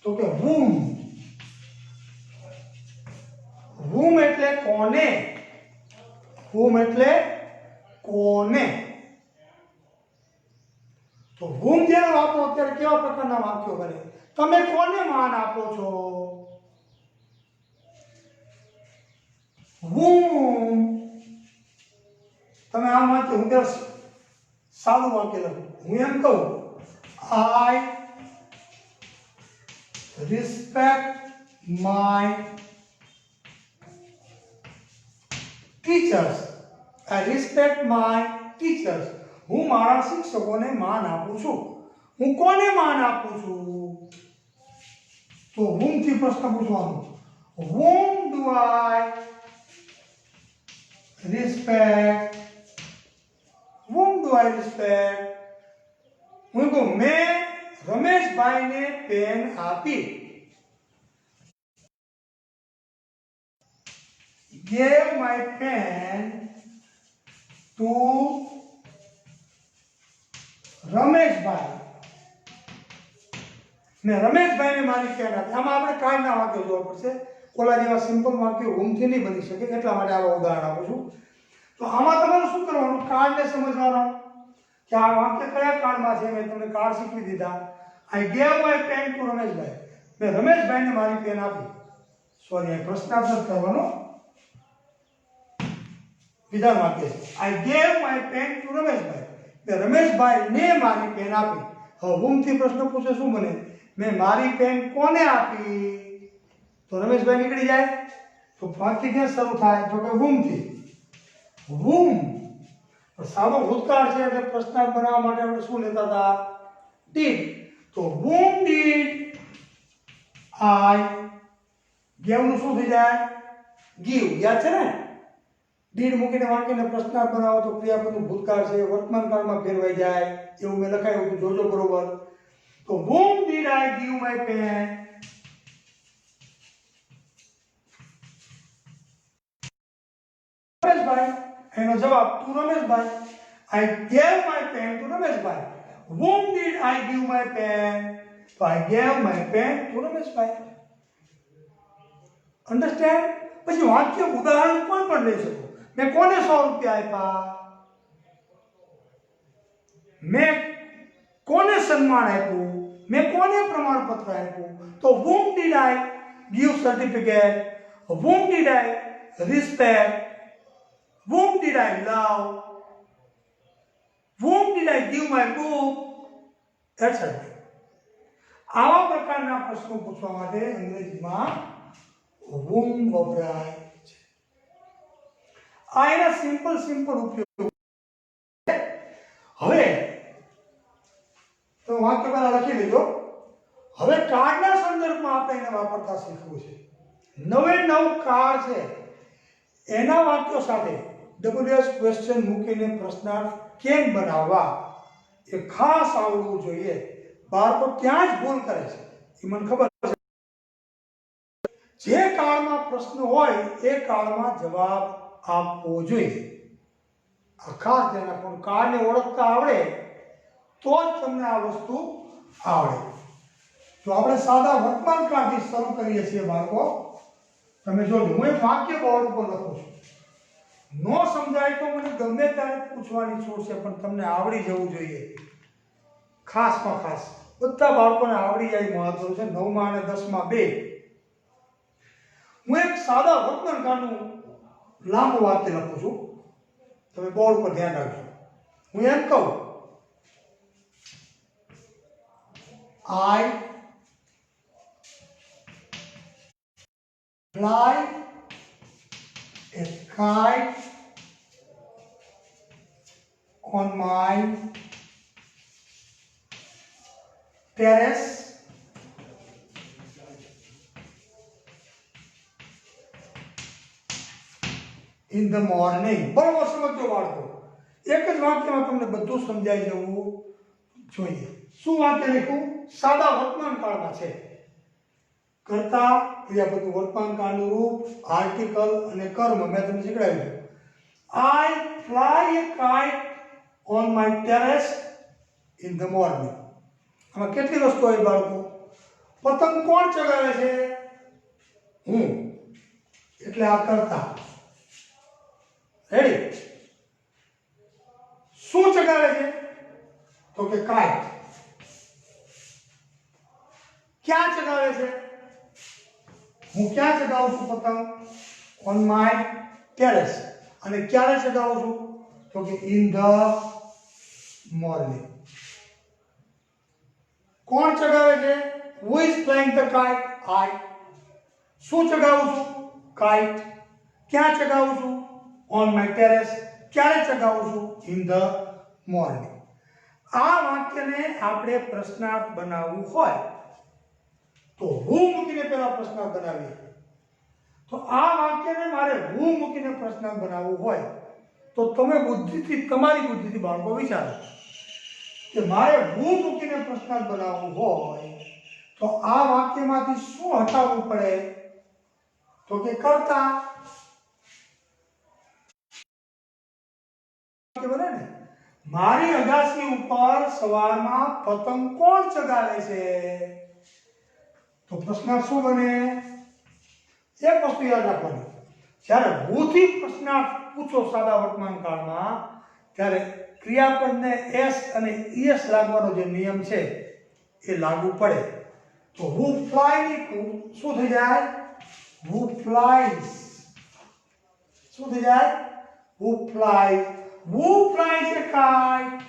તો કે whom. whom એટલે કોને? whom એટલે કોને? તો whom જ્યારે વાપરો ત્યારે કેવા પ્રકારના વાક્યો બને? તમે કોને માન આપો છો? whom. તમે આમ વાંચો, હું ત્યારે સાદું વાક્ય લખું. હું એમ કહું, I respect my teachers. I respect my teachers. હું મારા શિક્ષકોને માન આપું છું. હું કોને માન આપું છું? તો whom થી પ્રશ્ન પૂછવાનો. whom do I respect? whom do I respect? હું કહું, મેં રમેશભાઈને પેન આપી. gave my pen to Rameshbhai. મેં રમેશભાઈને મારી પેન આપી. આમાં આપણે કાળના વાક્ય જોવા પડશે. ઓલા જેવા સિમ્પલ વાક્યો whomથી નહીં બની શકે, એટલા માટે આવા ઉદાહરણ આપું છું. તો આમાં તમારે શું કરવાનું? કાળને સમજવાનો કે આ વાક્ય કયા કાળમાં છે. મેં તમને કાળ શીખવી દીધા. I gave my pen to Rameshbhai. મેં રમેશભાઈને મારી પેન આપી. સોરી, આ પ્રશ્નાર્થ કરવાનો. વિધાન વાક્ય છે. I gave my pen to Rameshbhai. મેં રમેશભાઈને મારી પેન આપી. હવે whom થી પ્રશ્ન પૂછે શું બને? મેં મારી પેન કોને આપી? તો રમેશભાઈ નીકળી જાય. તો વાક્ય ક્યાં શરૂ થાય? તો કે whom થી. whom સાદો ભૂતકાળ છે એટલે પ્રશ્નાર્થ બનાવવા માટે આપણે શું લેતા હતા? did. તો whom did I give નું શું થઈ જાય? give. યાદ છે ને? did મૂકીને વાક્યને પ્રશ્નાર્થ બનાવો તો ક્રિયાપદનું ભૂતકાળ છે વર્તમાન કાળમાં ફેરવાઈ જાય. એવું મેં લખાયું હતું, જોજો બરોબર. તો whom did I give my pen? Rameshbhai. એનો જવાબ તું Rameshbhai. I gave my pen to Rameshbhai. whom did I give my pen? તો I gave my pen to Rameshbhai. Understand? પછી વાક્ય ઉદાહરણ કોઈ પણ લઈ શકો. મેં કોને 100 રૂપિયા આપ્યા? મેં કોને સન્માન આપ્યું? મેં કોને પ્રમાણપત્ર આપ્યું? તો whom did I give certificate? whom did I respect? whom did I love? whom did I give my book? etc. આવા પ્રકારના પ્રશ્નો પૂછવા માટે અંગ્રેજીમાં whom વપરાય છે. આ એના સિમ્પલ ઉપયોગ. હવે તો વાક્ય પહેલા લખી લેજો. હવે કાળના સંદર્ભમાં આપણે એને વાપરતા શીખવું છે. નવે નવ કાળ છે એના વાક્યો સાથે WS ક્વેશ્ચન મૂકીને પ્રશ્નાર્થ કેમ બનાવવા એ ખાસ આવડવું જોઈએ. બાળકો ત્યાં જ ભૂલ કરે છે, એ મને ખબર છે. જે કાળમાં પ્રશ્ન હોય એ કાળમાં જવાબ આપવો જોઈએ. આ ખાસ ધ્યાન રાખવાનું. કાળને ઓળખતા આવડે તો જ તમને આ વસ્તુ આવડે. તો આપણે સાદા વર્તમાન કાળથી શરૂ કરીએ છીએ બાળકો. તમે જોજો, હું એક વાક્ય બોર્ડ ઉપર લખું છું. નો સમજાય તો મને ગમે ત્યારે પૂછવાની છૂટ છે, પણ તમને આવડી જવું જોઈએ. ખાસમાં ખાસ બધા બાળકોને આવડી જાય મહત્વ છે. 9મા અને 10મા બે. હું એક સાદા વર્તમાન કાળનું લાંબુ વાક્ય લખું છું. તમે બોર્ડ પર ધ્યાન રાખજો. હું એમ કહું, I fly a kite on my terrace in the morning. બરોબર સમજો બાળકો. એક જ વાક્યમાં તમને બધું સમજાઈ જવું જોઈએ. શું વાક્ય લખ્યું? સાદા વર્તમાન કાળમાં છે. કર્તા ક્રિયાપદનું વર્તમાન કાળનું રૂપ, આર્ટિકલ અને કર્મ મેં તમને શીખવાડ્યું. I fly a kite on my terrace in the morning. આમાં કેટલી વસ્તુ આવી બાળકો? પતંગ કોણ ચગાવે છે? હું. એટલે આ કર્તા. રેડી? શું ચગાવે છે? તો તો કે કાઇટ. ક્યાં ચગાવે છે? હું ક્યાં ચગાવું છું પતંગ? On my terrace. અને ક્યારે ચગાવું છું? તો કે ઇન ધ મોર્નિંગ. કોણ ચગાવે છે? Who is flying the kite? I. શું ચગાવું છું? કાઇટ. ક્યાં ચગાવું છું? On my terrace. ક્યારે ચગાવું છું? In the morning. આ વાક્યને આપણે પ્રશ્નાર્થ બનાવવું હોય તો હું મૂકીને પહેલા પ્રશ્નાર્થ બનાવીએ. તો આ વાક્યને મારે હું મૂકીને પ્રશ્નાર્થ બનાવવું હોય તો તમે બુદ્ધિથી, તમારી બુદ્ધિથી બાળકો વિચારો કે મારે હું મૂકીને પ્રશ્નાર્થ બનાવવું હોય તો આ વાક્યમાંથી શું હટાવવું પડે? તો કે કરતા. બને ને, મારી અગાસી ઉપર સવારમાં પતંગ કોણ ચગાવે છે? તો પ્રશ્નાર્થ શું બને? એક વસ્તુ યાદ રાખવાની, જ્યારે હુંથી પ્રશ્નાર્થ પૂછો સાદા વર્તમાન કાળમાં ત્યારે ક્રિયાપદને એસ અને ઈએસ લાગવાનો જે નિયમ છે એ લાગુ પડે. તો હુ ફ્લાય ની શું થઈ જાય? હુ ફ્લાઈઝ. શું થઈ જાય? હુ ફ્લાઈઝ. હુ ફ્લાઈઝ a kite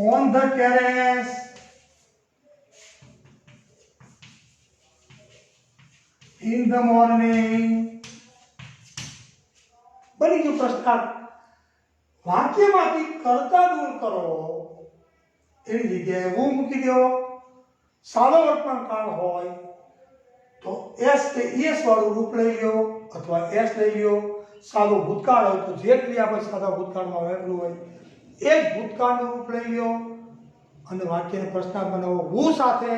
on the terrace in the morning. બની ગયું પ્રશ્નાર્થ. વાક્યમાંથી કર્તા દૂર કરો, એની જગ્યાએ હું મૂકી દો. સાદો વર્તમાન કાળ હોય તો એસ કે ઈએસ વાળું રૂપ લઈ લો અથવા એસ લઈ લો. સાદો ભૂતકાળ હોય તો જે ક્રિયાપદ સાદા ભૂતકાળમાં વાપરેલું હોય એ જ ભૂતકાળનું રૂપ લઈ લો અને વાક્યને પ્રશ્નાર્થ બનાવો હું સાથે.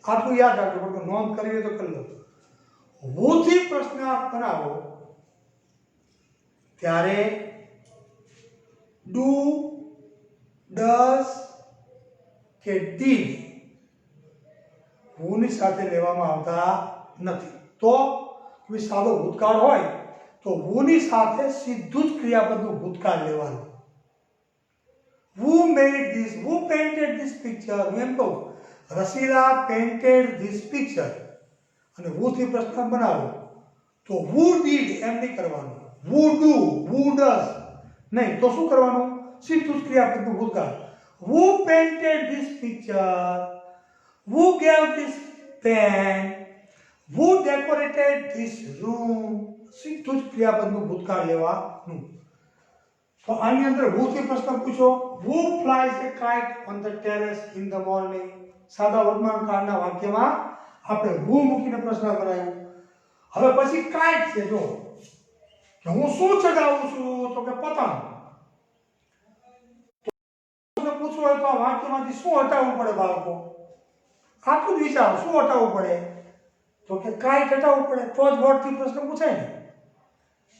આટલું યાદ રાખજો, પણ નોંધ કરવી હોય તો કરી લો. હુંથી પ્રશ્નાર્થ બનાવો ત્યારે ડુ, ડઝ કે ડીડ હુંની સાથે લેવામાં આવતા નથી. તો સાદો ભૂતકાળ હોય તો હુંની સાથે સીધું જ ક્રિયાપદનું ભૂતકાળ લેવાનું. Who made this? Who painted this picture? હું એમ કહું રસીલા painted this picture. અને who થી પ્રશ્ન બનાવો તો who did એમ નહીં કરવાનું. Who do, who does નહીં. તો શું કરવાનું? સીધું જ ક્રિયાપદનું ભૂતકાળ. Who painted this picture? Who gave this pen? Who decorated this room? સીધું જ ક્રિયાપદનું ભૂતકાળ લેવાનું. તો આની અંદર who થી પ્રશ્ન પૂછો. Who flies a kite on the terrace in the morning? સાદા વર્તમાન કાળના વાક્યમાં આપણે who મૂકીને પ્રશ્ન કરાયો. હવે પછી કાઇટ છે. જો કે હું શું ચગાવું છું? તો કે પતંગ. પૂછવું હોય તો આ વાક્યમાંથી શું હટાવવું પડે બાળકો? આટલું જ વિચારો, શું હટાવવું પડે? તો કે કાઇટ હટાવવું પડે તો જ વોટ થી પ્રશ્ન પૂછાય ને.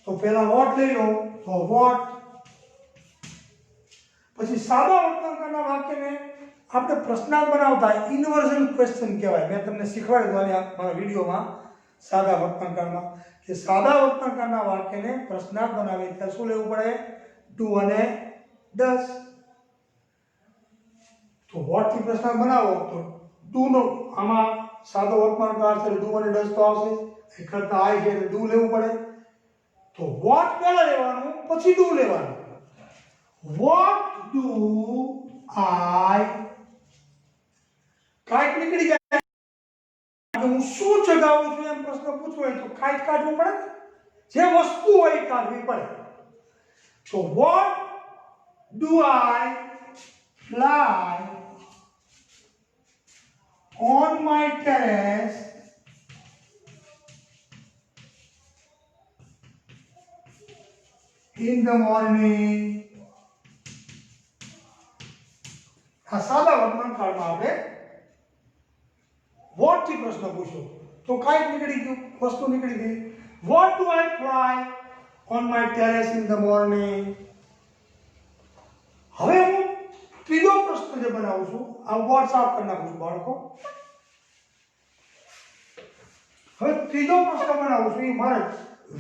તો પહેલા વોટ લઈ લો તો વોટ. પછી સાદા વર્તમાનકાળના વાક્યને આપણે પ્રશ્નાર્થ બનાવતા ઇન્વર્ઝન ક્વેશ્ચન કહેવાય. મેં તમને શીખવાડ્યું મારા વિડીયોમાં સાદા વર્તમાનકાળમાં કે સાદા વર્તમાનકાળના વાક્યને પ્રશ્નાર્થ બનાવીએ ત્યારે શું લેવું પડે? ડુ અને ડઝ. તો વોટ થી પ્રશ્નાર્થ બનાવો તો ડુ નો આમાં સાદો વર્તમાનકાળ છે, ડુ અને ડઝ તો આવશે. એ કરતા આઈ છે એટલે ડુ લેવું પડે. તો વોટ પહેલા લેવાનું પછી ડુ લેવાનું. What do I? કાઇટ નીકળી જાય. હું શું ચગાવું છું એમ પ્રશ્ન પૂછવો હોય તો કાઇટ કાઢવું પડે. જે વસ્તુ હોય એ કાઢવી પડે. તો what do I fly on my terrace in the morning? આ સાદા વર્તમાન કાળમાં આપણે વોટ થી પ્રશ્ન પૂછો તો કાઇટ નીકળી ગયું, વસ્તુ નીકળી ગઈ. What do I fly on my terrace in the morning. હવે હું ત્રીજો પ્રશ્ન જે બનાવું છું આ વોટ સાફ કરી નાખું છું બાળકો. હવે ત્રીજો પ્રશ્ન બનાવું છું એ મારે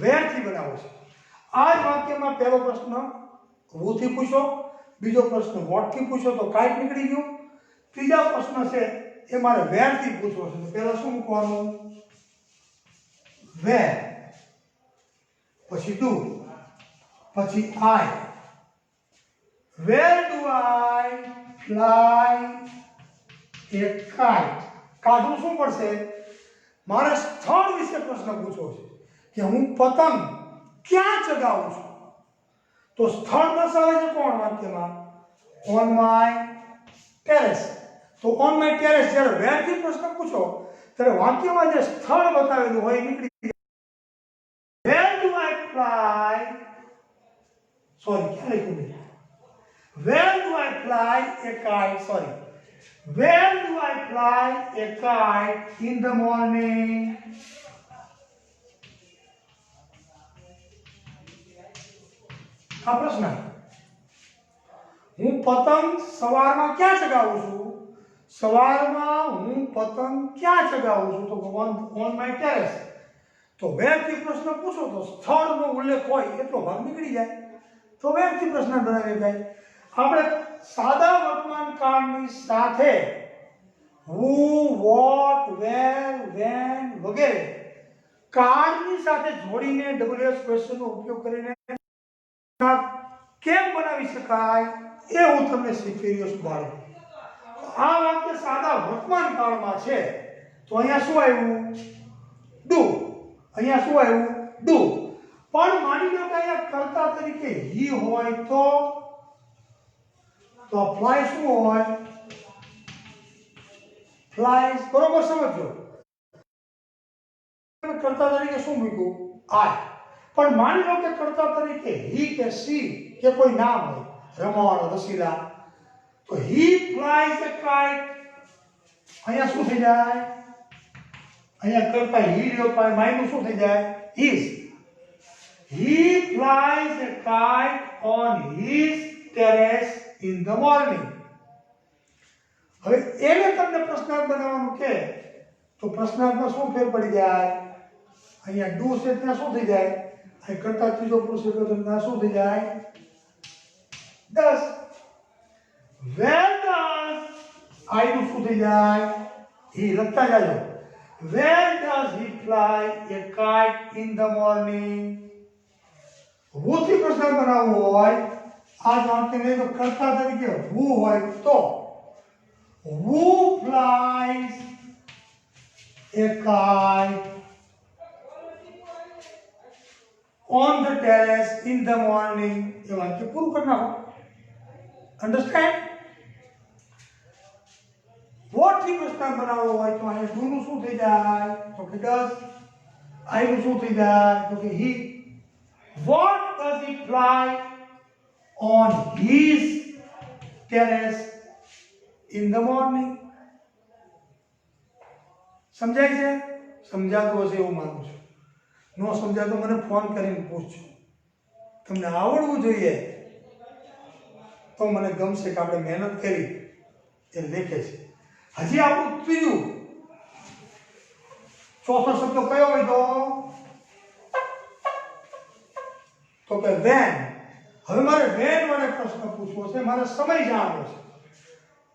વેર થી બનાવવો છે. આ જ વાક્યમાં પહેલો પ્રશ્ન who થી પૂછો, બીજો પ્રશ્ન what થી પૂછો તો kite નીકળી ગયું, ત્રીજા પ્રશ્ન છે એ મારે where થી પૂછવો છે. તો પહેલા શું મૂકવાનું? where, પછી do, પછી I. where do I fly a kite? કાઢવું શું પડશે? મારે સ્થળ વિશે પ્રશ્ન પૂછવો છે કે હું પતંગ ક્યાં ચગાવું છું. તો સ્થળ દર્શાવે છે કોણ વાક્યમાં? On my terrace. તો ઓન માય ટેરેસ જ્યારે વેર થી પ્રશ્ન પૂછો ત્યારે વાક્યમાં જે સ્થળ બતાવેલું હોય એ નીકળી જાય. Where do I fly, sorry ક્યાં લખ્યું છે? Where do I fly A kite, sorry, where do I fly A kite in the morning. આ પ્રશ્ન, હું પતંગ સવારમાં ક્યાં ચગાવું છું? સવારમાં હું પતંગ ક્યાં ચગાવું છું? તો ઓન માય ટેરેસ. તો વેર થી પ્રશ્ન પૂછો તો સ્થળનો ઉલ્લેખ હોય એટલો ભાગ નીકળી જાય, તો વેર થી પ્રશ્ન બનાવી જાય. આપણે સાદા વર્તમાન કાળની સાથે who, what, where, when વગેરે કાળની સાથે જોડીને WH ક્વેશ્ચનનો ઉપયોગ કરીને કેમ બનાવી શકાય એ હું તમને શીખવી રહ્યો છું બાળકો. આ વાક્ય સાદા વર્તમાન કાળમાં છે તો અહીંયા શું આવ્યું? ડુ. અહીંયા શું આવ્યું? ડુ. પણ માની લો કે અહીંયા કર્તા તરીકે હી હોય તો ફ્લાય શું હોય? ફ્લાઇઝ. બરોબર સમજો. કર્તા તરીકે શું મૂક્યું? આઈ. પણ માની લો કે કર્તા તરીકે હી કે સી કે કોઈ નામ હોય, રમણ, રસીલા, તો હી ફ્લાઇઝ અ કાઇટ. અહીંયા શું થઈ જાય? અહીંયા કરતા હી રહ્યો તો માયનું શું થઈ જાય? His. He flies a kite on his terrace in the morning. હવે એને તમને પ્રશ્નાર્થ બનાવવાનું કે તો પ્રશ્નાર્થમાં શું ફેર પડી જાય? અહીંયા ડુ છે ત્યાં શું થઈ જાય? અહીં કરતા ત્રીજો પુરુષ તો ત્યાં શું થઈ જાય? does. Where does I નું શું થઈ જાય? he લખતા જાજો. Where does he fly a kite in the morning? who થી પ્રશ્ન બનાવવો હોય આ વાક્યને તો કર્તા તરીકે who હોય તો who flies a kite on the terrace in the morning. ये वाक्य पूर्ण करना हो. Understand? What થી પ્રશ્ન બનાવવો હોય તો અહીંયા do નું શું થઈ જાય? તો કે does. I નું શું થઈ જાય? તો કે he. What does he fly on his terrace in the morning? સમજાય છે? સમજાતું હશે એવું માનું છું. નો સમજાય તો મને ફોન કરીને પૂછજો. તમને આવડવું જોઈએ તો મને ગમશે કે આપણે મહેનત કરી એ લેખે છે. હજી આપણું ત્રીજું ચોથો શબ્દ કયો હોય તો કે when. હવે મારે when વડે પ્રશ્ન પૂછવો છે, મારે સમય જાણવો છે.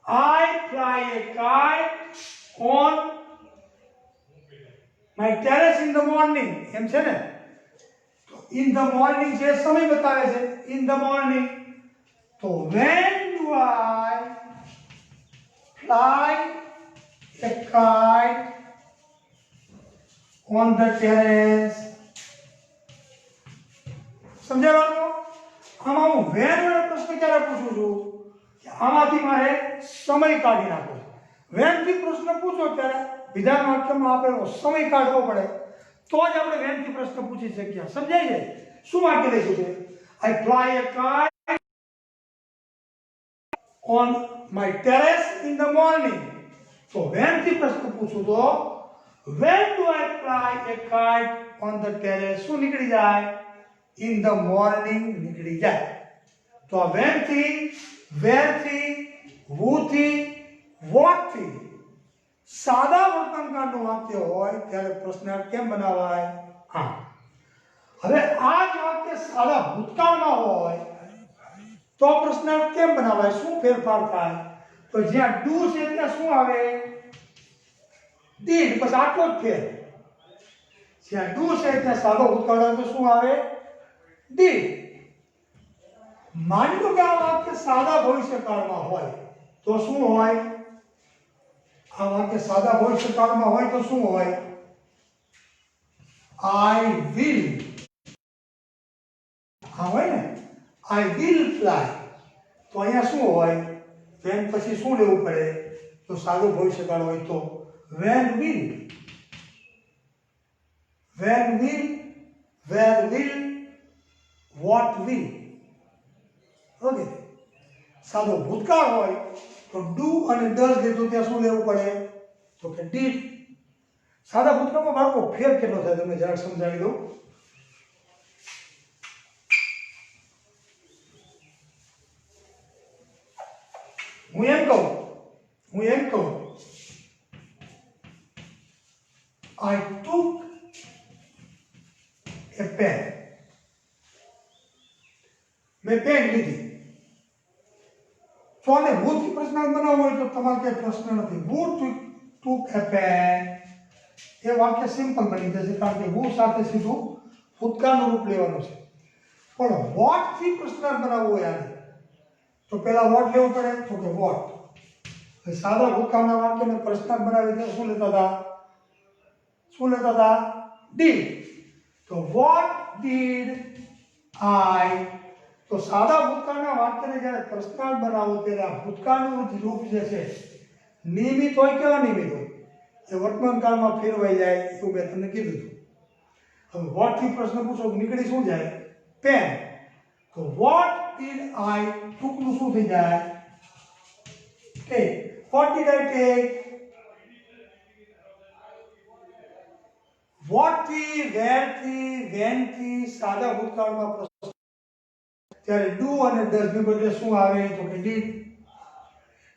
I fly a kite on my terrace in the morning. એમ છે ને? તો in the morning જે સમય બતાવે છે in the morning. તો when do I fly a kite on the terrace? સમજાવાનું? આમાં હું when વડે પ્રશ્ન ક્યારે પૂછું છું કે આમાંથી મારે સમય કાઢી નાખવો છે. when થી પ્રશ્ન પૂછો ત્યારે વિધાન વાક્યમાં આપેલો સમય કાઢવો પડે તો જ આપણે when થી પ્રશ્ન પૂછી શકીએ. સમજાય છે? શું વાક્ય લખ્યું છે? I fly a kite on my terrace in the morning. તો when થી પ્રશ્ન પૂછું તો when do I fly a kite on the terrace? શું નીકળી જાય? in the morning નીકળી જાય. તો આ when થી, where થી, who થી, what થી સાદા વર્તનકાળનું વાક્ય હોય ત્યારે પ્રશ્નાર્થ કેમ બનાવાય? હા. હવે આ જ વાક્ય સાદા ભૂતકાળમાં હોય તો પ્રશ્નાર્થ કેમ બનાવાય, શું ફેરફાર થાય? તો જ્યાં ડુ છે ત્યાં શું આવે? ડીડ. બસ આટલો જ ફેર. જ્યાં ડુ છે ત્યાં સાદો ભૂતકાળ આવે તો શું આવે? ડીડ. માની લો કે આ વાક્ય સાદા ભવિષ્યકાળમાં હોય તો શું હોય? આ વાક્ય સાદા ભવિષ્યકાળમાં હોય તો શું હોય? I will. હા હોય ને, આઈ વિલ ફ્લાય. તો અહીંયા શું હોય? વેન પછી શું લેવું પડે? તો સાદો ભવિષ્યકાળ હોય તો when will. When will, where will, what will. Okay. સાદો ભૂતકાળ હોય તો ડુ અને ડઝ લીધું ત્યાં શું લેવું પડે? તો કે ડીડ. સાદા ભૂતકાળમાં બાળકો ફેર કેટલો થાય તમને જરાક સમજાવી દઉં. હું એમ કહું I took a pen. મેં પેન લીધી. તો આને who થી પ્રશ્નાર્થ બનાવવો હોય તો તમારે કઈ પ્રશ્ન નથી. Who took a pen? એ વાક્ય સિમ્પલ બની જશે કારણ કે who સાથે સીધું ભૂતકાળનું રૂપ લેવાનું છે. પણ what થી પ્રશ્નાર્થ બનાવવો હોય આને તો પહેલા what લેવું પડે તો કે what. સાદા ભૂતકાળના વાક્યને પ્રશ્નાર્થ બનાવી દે શું લેતા હતા? did. તો what did I. તો સાદા ભૂતકાળના વાક્યને જ્યારે પ્રશ્નાર્થ બનાવો ત્યારે આ ભૂતકાળનું રૂપ જે છે નિયમિત હોય કે અનિયમિત હોય એ વર્તમાન કાળમાં ફેરવાઈ જાય એવું મેં તમને કીધું હતું. હવે what થી પ્રશ્ન પૂછો તો નીકળી શું જાય? પેન. તો what did I took નું શું થઈ જાય? take. What did I take? what થી, where થી, when થી સાદા ભૂતકાળમાં પ્રશ્ન ત્યારે ડુ અને ડઝ ની બદલે શું આવે તો કે ડીડ.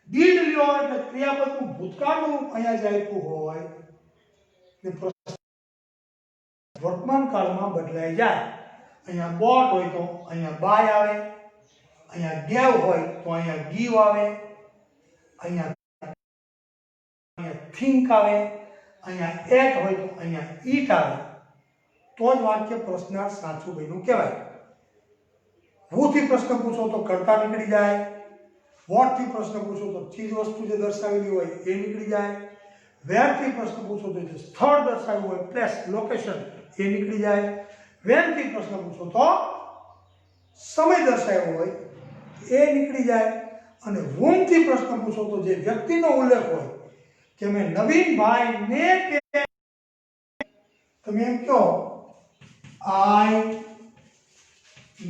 ડીડ લ્યો એટલે ક્રિયાપદનું ભૂતકાળનું રૂપ અહીંયા જ આપ્યું હોય ને વર્તમાન કાળમાં બદલાઈ જાય. અહીંયા બોટ હોય તો અહીંયા બાય આવે, અહીંયા ગેવ હોય તો અહીંયા ગીવ આવે, અહીંયા થિંક આવે, અહીંયા એટ હોય તો અહીંયા ઈટ આવે. તો જ વાક્ય પ્રશ્નાર્થ સાચું બન્યું કહેવાય. who થી પ્રશ્ન પૂછો તો કર્તા નીકળી જાય. what થી પ્રશ્ન પૂછો તો ચીજ વસ્તુ જે દર્શાવેલી હોય એ નીકળી જાય. where થી પ્રશ્ન પૂછો તો જે સ્થળ દર્શાવ્યું હોય પ્લેસ લોકેશન એ નીકળી જાય. when થી પ્રશ્ન પૂછો તો સમય દર્શાવ્યો હોય એ નીકળી જાય. અને whom થી પ્રશ્ન પૂછો તો જે વ્યક્તિનો ઉલ્લેખ હોય કે મેં નવીનભાઈને તમે એમ કહો I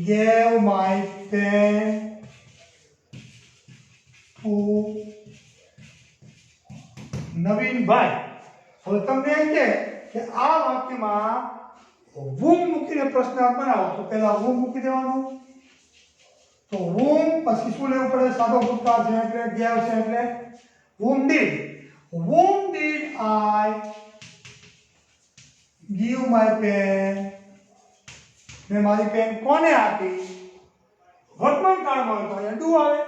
gave my pen to Navinbhai. હવે તમને એમ કે આ વાક્યમાં whom મૂકીને પ્રશ્નાર્થ બનાવો તો પહેલા whom મૂકી દેવાનું. તો whom પછી શું લેવું પડે? સાદો ભૂતકાળ છે એટલે gave છે એટલે whom did I give my pen? મેં મારી પેન કોને આપી? વર્તમાન કાળમાં હોય તો અહીંયા ડુ આવે.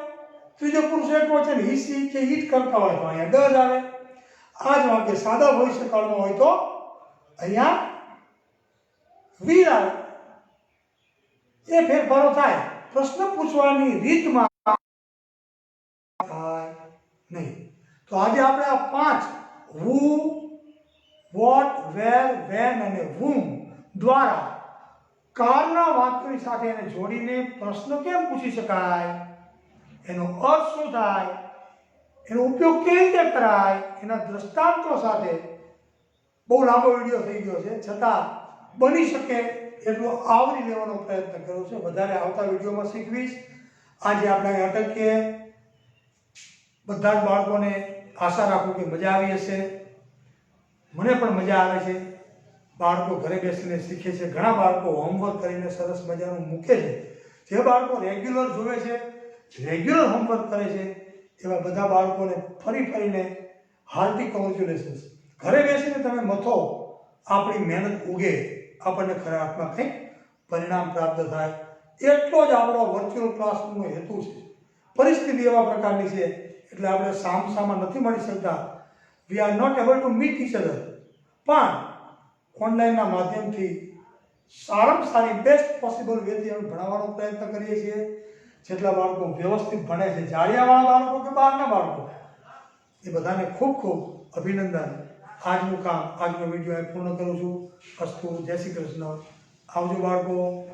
ત્રીજો પુરુષ એકવચન હી સી કે ઈટ કરતા હોય તો અહીંયા ડઝ આવે. આ જ વાક્ય સાદા ભવિષ્યકાળમાં હોય તો અહીંયા વિલ આવે. એ ફેરફારો થાય. પ્રશ્ન પૂછવાની રીતમાં થાય નહીં. તો આજે આપણે આ 5 who, what, where, when અને whom દ્વારા કાળના વાક્યની સાથે એને જોડીને પ્રશ્ન કેમ પૂછી શકાય, એનો અર્થ શું થાય, એનો ઉપયોગ કેવી રીતે કરાય, એના દ્રષ્ટાંતો સાથે બહુ લાંબો વિડીયો થઈ ગયો છે છતાં બની શકે એટલો આવરી લેવાનો પ્રયત્ન કર્યો છે. વધારે આવતા વિડીયોમાં શીખવીશ. આજે આપણે અટકીએ. બધા જ બાળકોને આશા રાખું કે મજા આવી હશે. મને પણ મજા આવે છે. બાળકો ઘરે બેસીને શીખે છે. ઘણા બાળકો હોમવર્ક કરીને સરસ મજાનું મૂકે છે. જે બાળકો રેગ્યુલર જોવે છે, રેગ્યુલર હોમવર્ક કરે છે, એવા બધા બાળકોને ફરીને હાર્દિક કોંગ્રેચ્યુલેશન્સ. ઘરે બેસીને તમે મથો, આપણી મહેનત ઉગે, આપણને ખરા અર્થમાં કંઈક પરિણામ પ્રાપ્ત થાય. એટલો જ આપણો વર્ચ્યુઅલ ક્લાસરૂમનો હેતુ છે. પરિસ્થિતિ એવા પ્રકારની છે એટલે આપણે સામસામા નથી મળી શકતા. We are not able to meet each other. પણ ઓનલાઈનના માધ્યમથી સારામાં સારી બેસ્ટ પોસિબલ વેથી અમે ભણાવવાનો પ્રયત્ન કરીએ છીએ. જેટલા બાળકો વ્યવસ્થિત ભણે છે, જાળિયાવાળા બાળકો કે બહારના બાળકો, એ બધાને ખૂબ ખૂબ અભિનંદન. આજનું કામ, આજનો વિડીયો અહીં પૂર્ણ કરું છું. અસ્તુ. જય શ્રી કૃષ્ણ. આવજો બાળકો.